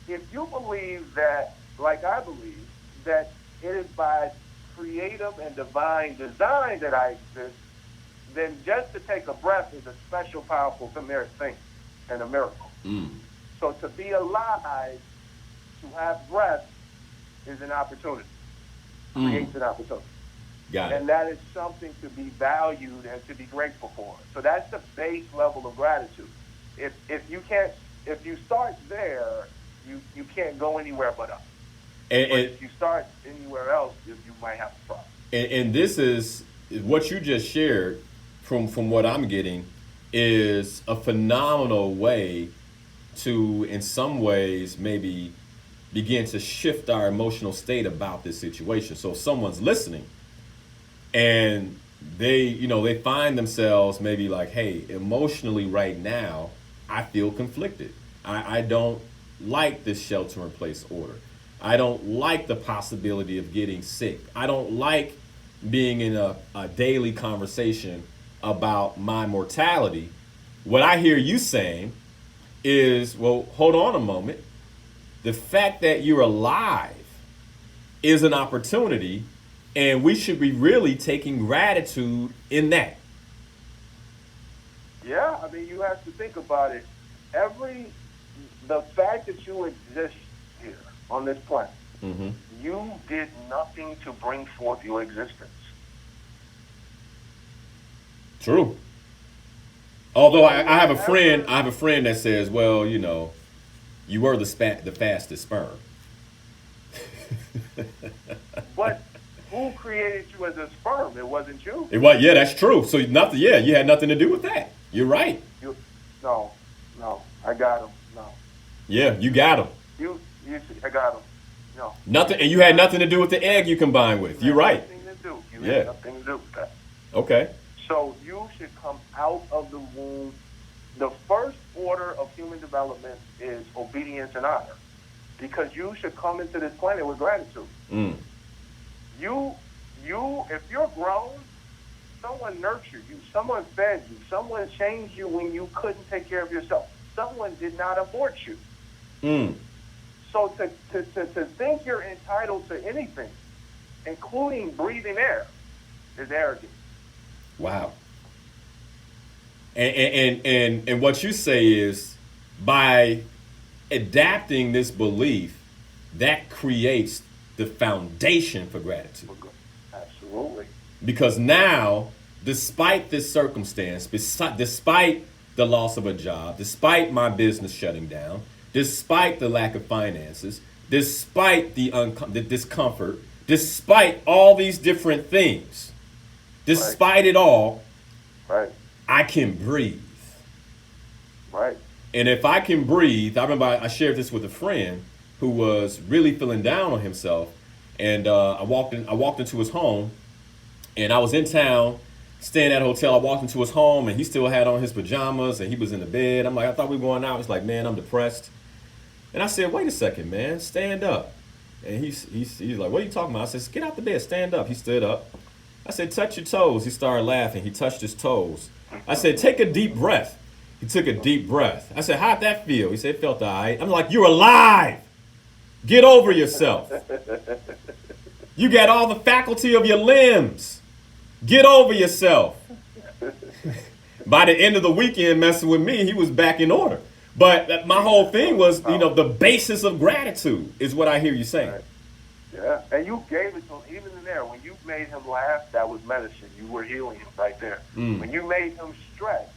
if you believe that, like I believe, that it is by creative and divine design that I exist, then just to take a breath is a special, powerful thing and a miracle. Mm. So to be alive, to have breath, is an opportunity. Creates an opportunity. Got it. And that is something to be valued and to be grateful for. So that's the base level of gratitude. If you start there, you can't go anywhere but up. But if you start anywhere else, you might have a problem. And this is what you just shared from what I'm getting is a phenomenal way to, in some ways, maybe begin to shift our emotional state about this situation. So if someone's listening and they find themselves maybe like, hey, emotionally right now, I feel conflicted. I don't like this shelter in place order. I don't like the possibility of getting sick. I don't like being in a daily conversation about my mortality. What I hear you saying is, well, hold on a moment. The fact that you're alive is an opportunity, and we should be really taking gratitude in that. Yeah, I mean, you have to think about it. The fact that you exist here on this planet, mm-hmm. you did nothing to bring forth your existence. True. Although I have a friend that says, well, you were the fastest sperm. But who created you as a sperm? It wasn't you. Yeah, that's true. So nothing. Yeah, you had nothing to do with that. You're right. No, I got him. No. Yeah, you got him. I got him. No. Nothing, and you had nothing to do with the egg you combined with. You're right. Nothing to do. You had nothing to do with that. Okay. So you should come out of the womb. The first order of human development is obedience and honor, because you should come into this planet with gratitude. Mm. If you're grown, someone nurtured you, someone fed you, someone changed you when you couldn't take care of yourself. Someone did not abort you. Mm. So to think you're entitled to anything, including breathing air, is arrogant. Wow. And what you say is, by adapting this belief, that creates the foundation for gratitude. Absolutely. Because now, despite this circumstance, despite the loss of a job, despite my business shutting down, despite the lack of finances, despite the discomfort, despite all these different things, despite it all, I can breathe. Right. And if I can breathe, I remember I shared this with a friend who was really feeling down on himself, and I walked into his home, and I was in town, staying at a hotel. I walked into his home, and he still had on his pajamas, and he was in the bed. I'm like, I thought we were going out. He's like, man, I'm depressed. And I said, wait a second, man, stand up. And he's like, what are you talking about? I said, get out the bed, stand up. He stood up. I said, touch your toes. He started laughing. He touched his toes. I said, take a deep breath. He took a deep breath. I said, how'd that feel? He said, it felt all right. I'm like, you're alive. Get over yourself. You got all the faculty of your limbs. Get over yourself. By the end of the weekend messing with me, he was back in order. But my whole thing was, the basis of gratitude is what I hear you saying. Yeah, and you gave it to him. Even in there, when you made him laugh, that was medicine. You were healing him right there. When you made him stretch,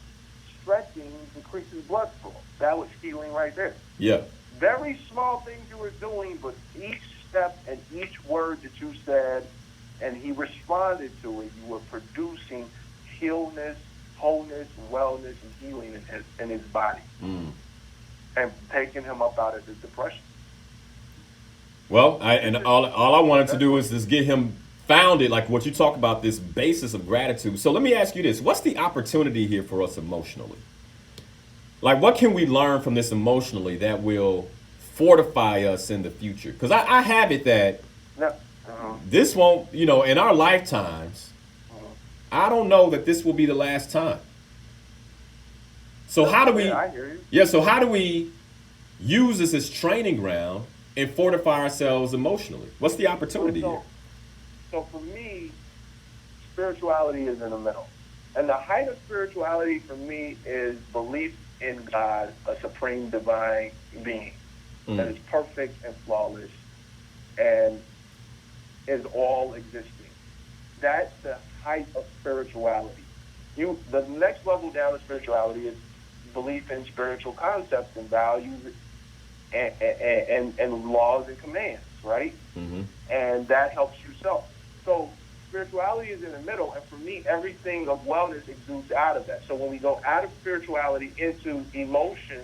stretching increases blood flow. That was healing right there. Yeah. Very small things you were doing, but each step and each word that you said, and he responded to it, you were producing healness, wholeness, wellness, and healing in his body. And taking him up out of his depression. Well, all I wanted to do is just get him founded, like what you talk about, this basis of gratitude. So let me ask you this. What's the opportunity here for us emotionally? Like, what can we learn from this emotionally that will fortify us in the future? Because I have it that this won't, in our lifetimes, I don't know that this will be the last time. So how do we, I hear you. Yeah, so how do we use this as training ground and fortify ourselves emotionally? What's the opportunity here? So for me, spirituality is in the middle. And the height of spirituality for me is belief in God, a supreme divine being that is perfect and flawless and is all existing. That's the height of spirituality. The next level down of spirituality is belief in spiritual concepts and values and laws and commands, right? And that helps you self. So spirituality is in the middle, and for me, everything of wellness exudes out of that. So when we go out of spirituality into emotion,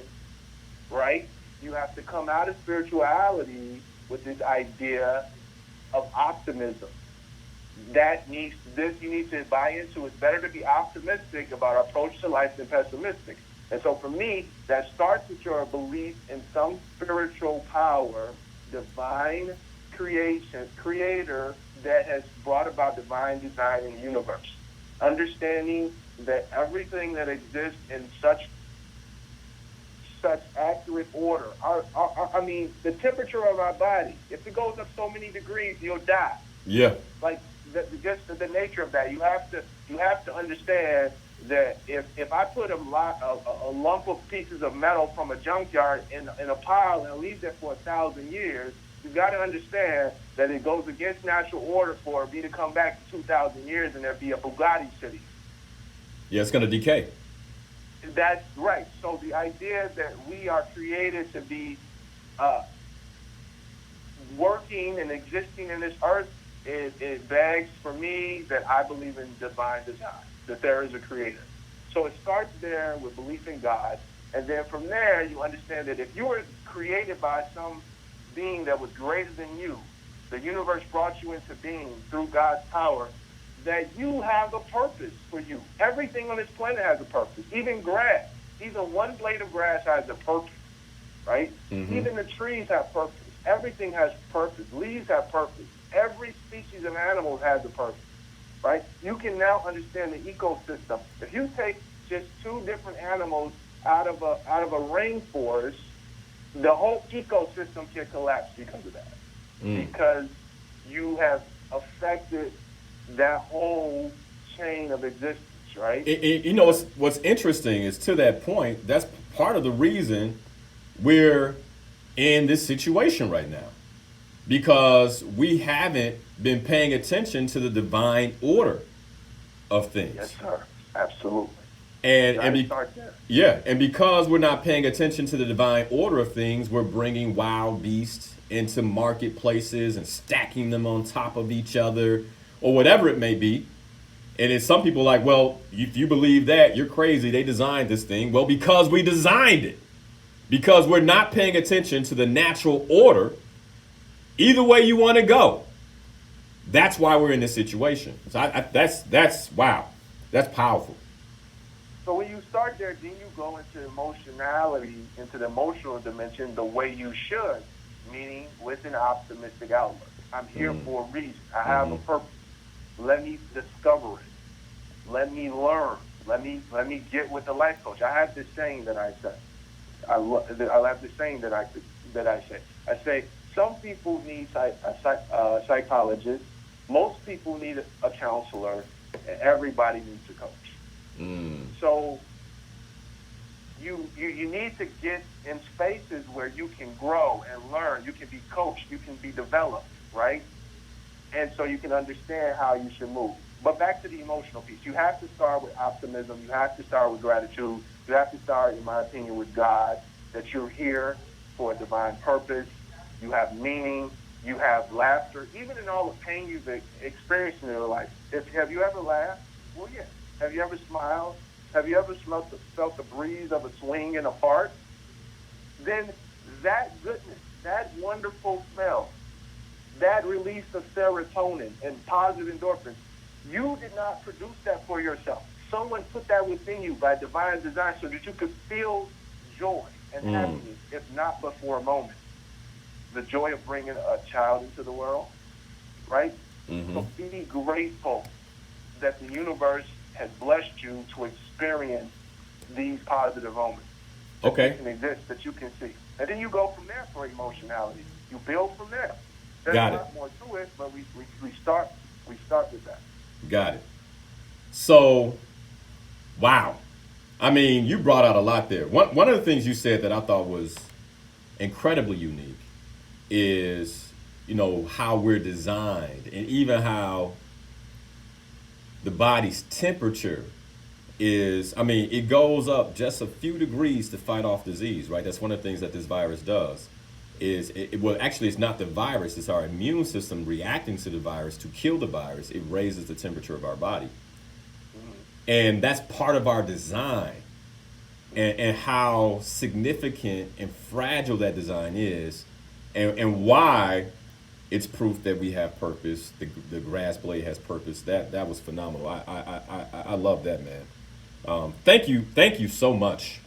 right, you have to come out of spirituality with this idea of optimism. You need to buy into. It's better to be optimistic about our approach to life than pessimistic. And so for me, that starts with your belief in some spiritual power, divine creator that has brought about divine design in the universe. Understanding that everything that exists in such accurate order. I mean, the temperature of our body, if it goes up so many degrees, you'll die. Yeah. Like just the nature of that. You have to understand that if I put a lump of pieces of metal from a junkyard in a pile and leave that for 1,000 years, you've got to understand that it goes against natural order for me to come back to 2,000 years and there be a Bugatti city. Yeah, it's going to decay. That's right. So the idea that we are created to be working and existing in this earth, it begs for me that I believe in divine design, that there is a creator. So it starts there with belief in God, and then from there you understand that if you were created by some being that was greater than you, the universe brought you into being through God's power, that you have a purpose for you. Everything on this planet has a purpose. Even grass. Even one blade of grass has a purpose, right? Even the trees have purpose. Everything has purpose. Leaves have purpose. Every species of animal has a purpose, right? You can now understand the ecosystem. If you take just two different animals out of a rainforest, the whole ecosystem can collapse because of that. Because you have affected that whole chain of existence, right? What's interesting is, to that point, that's part of the reason we're in this situation right now, because we haven't been paying attention to the divine order of things. Yes, sir. Absolutely. And because we're not paying attention to the divine order of things, we're bringing wild beasts into marketplaces and stacking them on top of each other, or whatever it may be. And it's some people like, well, if you believe that, you're crazy. They designed this thing. Well, because we designed it. Because we're not paying attention to the natural order. Either way you want to go. That's why we're in this situation. So that's wow. That's powerful. So when you start there, then you go into emotionality, into the emotional dimension, the way you should, meaning with an optimistic outlook. I'm here for a reason. I have a purpose. Let me discover it. Let me learn. Let me get with the life coach. I have this saying that I say. I have this saying that I say. I say some people need a psychologist. Most people need a counselor, and everybody needs a coach. So you need to get in spaces where you can grow and learn. You can be coached. You can be developed. right? And so you can understand how you should move. But back to the emotional piece. You have to start with optimism. You have to start with gratitude. You have to start, in my opinion, with God, that you're here for a divine purpose. You have meaning. You have laughter. Even in all the pain you've experienced in your life. Have you ever laughed? Well, yeah. Have you ever smiled? Have you ever felt the breeze of a swing in a park? Then that goodness, that wonderful smell, that release of serotonin and positive endorphins, you did not produce that for yourself. Someone put that within you by divine design so that you could feel joy and happiness, if not but for a moment. The joy of bringing a child into the world, right? Mm-hmm. So be grateful that the universe has blessed you to experience these positive moments. Okay. That can exist, that you can see. And then you go from there for emotionality. You build from there. There's Got a it. lot more to it, but we start with that. Got it. So, wow. I mean, you brought out a lot there. One of the things you said that I thought was incredibly unique is, you know, how we're designed and even how the body's temperature is, I mean, it goes up just a few degrees to fight off disease, right? That's one of the things that this virus does. Well, actually, it's not the virus. It's our immune system reacting to the virus to kill the virus. It raises the temperature of our body. And that's part of our design. And how significant and fragile that design is. And why it's proof that we have purpose. The grass blade has purpose. That was phenomenal. I love that, man. Thank you so much.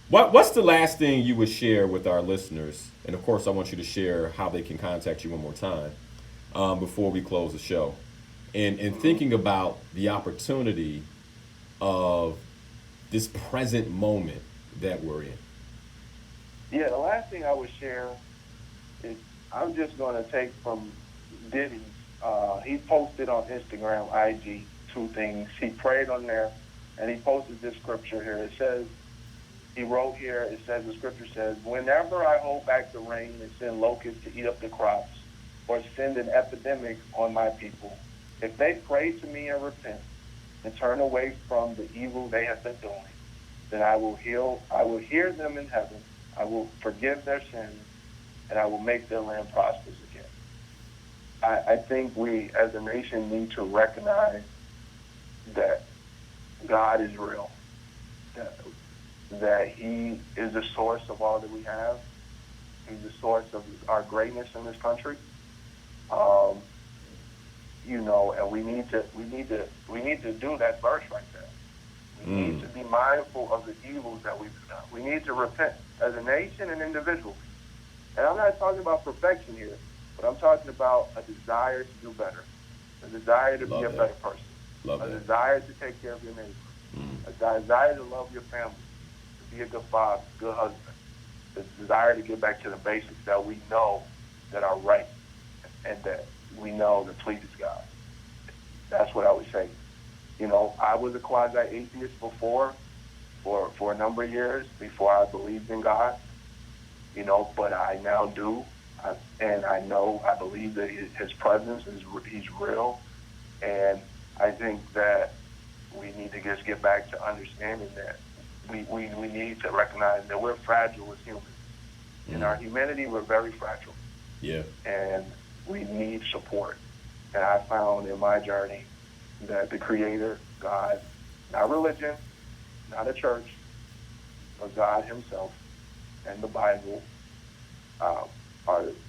What's the last thing you would share with our listeners? And of course, I want you to share how they can contact you one more time before we close the show. And thinking about the opportunity of this present moment that we're in. Yeah, the last thing I would share is I'm just going to take from Diddy. He posted on Instagram, IG, 2 things. He prayed on there, and he posted this scripture here. It says, he wrote here, it says, the scripture says, whenever I hold back the rain and send locusts to eat up the crops, or send an epidemic on my people, if they pray to me and repent and turn away from the evil they have been doing, then I will hear them in heaven, I will forgive their sins, and I will make their land prosperous again. I think we as a nation need to recognize that God is real, that he is the source of all that we have. He's the source of our greatness in this country. And we need to do that verse right there. We need to be mindful of the evils that we've done. We need to repent as a nation and individually. And I'm not talking about perfection here, but I'm talking about a desire to do better, a desire to be a better person, a desire to take care of your neighbor, a desire to love your family, to be a good father, good husband, the desire to get back to the basics that we know that are right and that we know that pleases God. That's what I would say. You know, I was a quasi-atheist before, for a number of years, before I believed in God, you know, but I now do. And I know, I believe that his presence he's real. And I think that we need to just get back to understanding that we need to recognize that we're fragile as humans. In our humanity, we're very fragile. Yeah. And we need support. And I found in my journey that the Creator, God, not religion, not a church, but God himself and the Bible are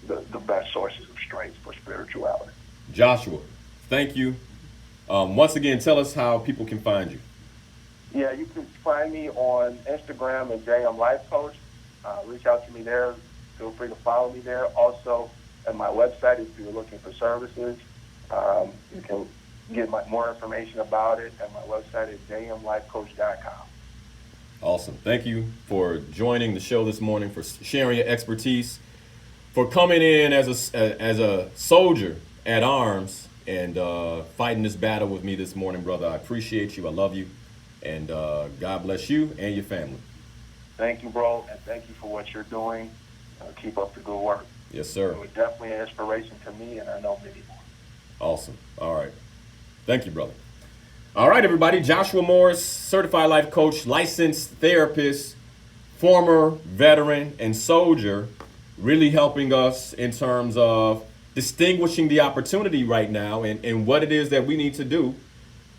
the best sources of strength for spirituality. Joshua, thank you. Once again, tell us how people can find you. Yeah, you can find me on Instagram at JM Life Coach. Reach out to me there. Feel free to follow me there. Also, at my website, if you're looking for services, you can get more information about it at my website at jmlifecoach.com. Awesome. Thank you for joining the show this morning, for sharing your expertise, for coming in as a soldier at arms and fighting this battle with me this morning, brother. I appreciate you. I love you. And God bless you and your family. Thank you, bro, and thank you for what you're doing. Keep up the good work. Yes, sir. It was definitely an inspiration to me, and I know many more. Awesome. All right. Thank you, brother. All right, everybody. Joshua Morris, certified life coach, licensed therapist, former veteran and soldier, really helping us in terms of distinguishing the opportunity right now and what it is that we need to do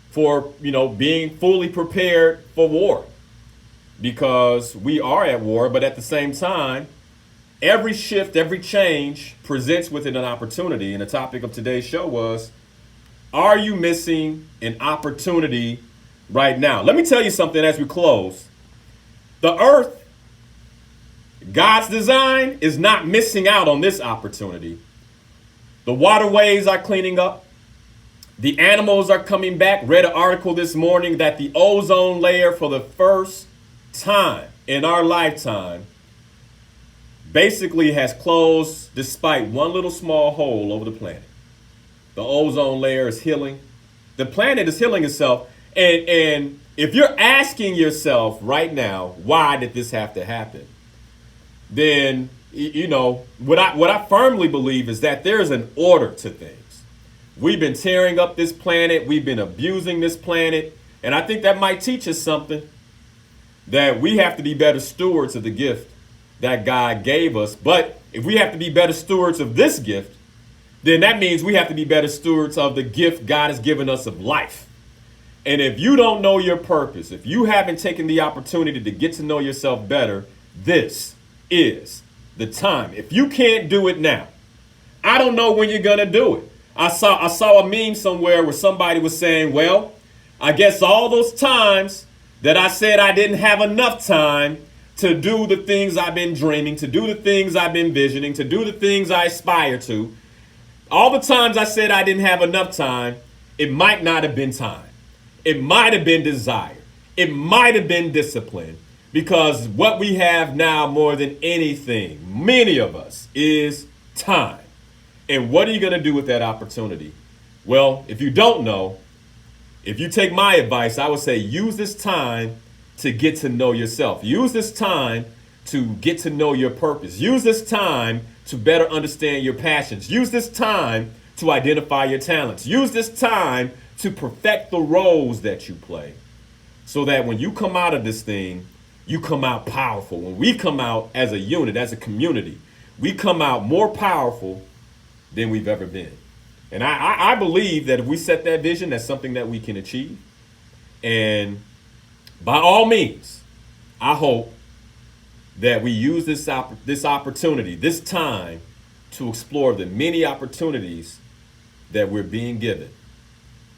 for, being fully prepared for war. Because we are at war, but at the same time, every shift, every change presents with it an opportunity. And the topic of today's show was, are you missing an opportunity right now? Let me tell you something as we close. The earth, God's design, is not missing out on this opportunity. The waterways are cleaning up. The animals are coming back. Read an article this morning that the ozone layer, for the first time in our lifetime, basically has closed despite one little small hole over the planet. The ozone layer is healing. The planet is healing itself. And if you're asking yourself right now, why did this have to happen? Then, what I firmly believe is that there's an order to things. We've been tearing up this planet. We've been abusing this planet. And I think that might teach us something, that we have to be better stewards of the gift that God gave us. But if we have to be better stewards of this gift, then that means we have to be better stewards of the gift God has given us of life. And if you don't know your purpose, if you haven't taken the opportunity to get to know yourself better, this is the time. If you can't do it now, I don't know when you're going to do it. I saw a meme somewhere where somebody was saying, well, I guess all those times that I said I didn't have enough time to do the things I've been dreaming, to do the things I've been visioning, to do the things I aspire to, all the times I said I didn't have enough time, it might not have been time. It might have been desire. It might have been discipline. Because what we have now more than anything, many of us, is time. And what are you going to do with that opportunity? Well, if you don't know, if you take my advice, I would say use this time to get to know yourself. Use this time to get to know your purpose. Use this time to better understand your passions. Use this time to identify your talents. Use this time to perfect the roles that you play, so that when you come out of this thing, you come out powerful. When we come out as a unit, as a community, we come out more powerful than we've ever been. And I believe that if we set that vision, that's something that we can achieve. And by all means, I hope that we use this opportunity, this time, to explore the many opportunities that we're being given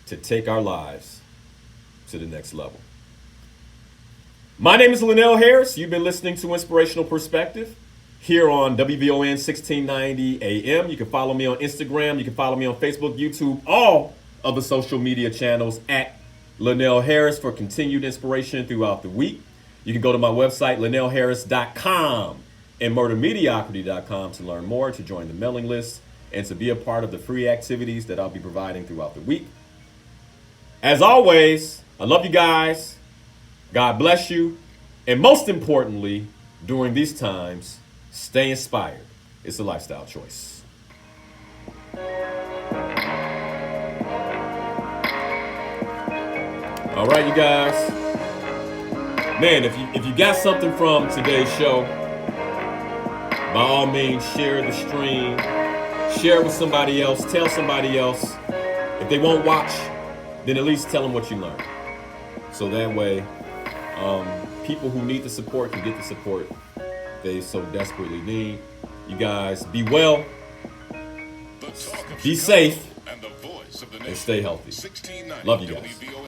to take our lives to the next level. My name is Linal Harris. You've been listening to Inspirational Perspective here on WVON 1690 AM. You can follow me on Instagram. You can follow me on Facebook, YouTube, all of the social media channels at Linal Harris for continued inspiration throughout the week. You can go to my website, linalharris.com, and murdermediocrity.com to learn more, to join the mailing list, and to be a part of the free activities that I'll be providing throughout the week. As always, I love you guys. God bless you. And most importantly, during these times, stay inspired. It's a lifestyle choice. All right, you guys. Man, if you got something from today's show, by all means, share the stream. Share it with somebody else. Tell somebody else. If they won't watch, then at least tell them what you learned. So that way, people who need the support can get the support they so desperately need. You guys, be well, be safe, and stay healthy. Love you guys.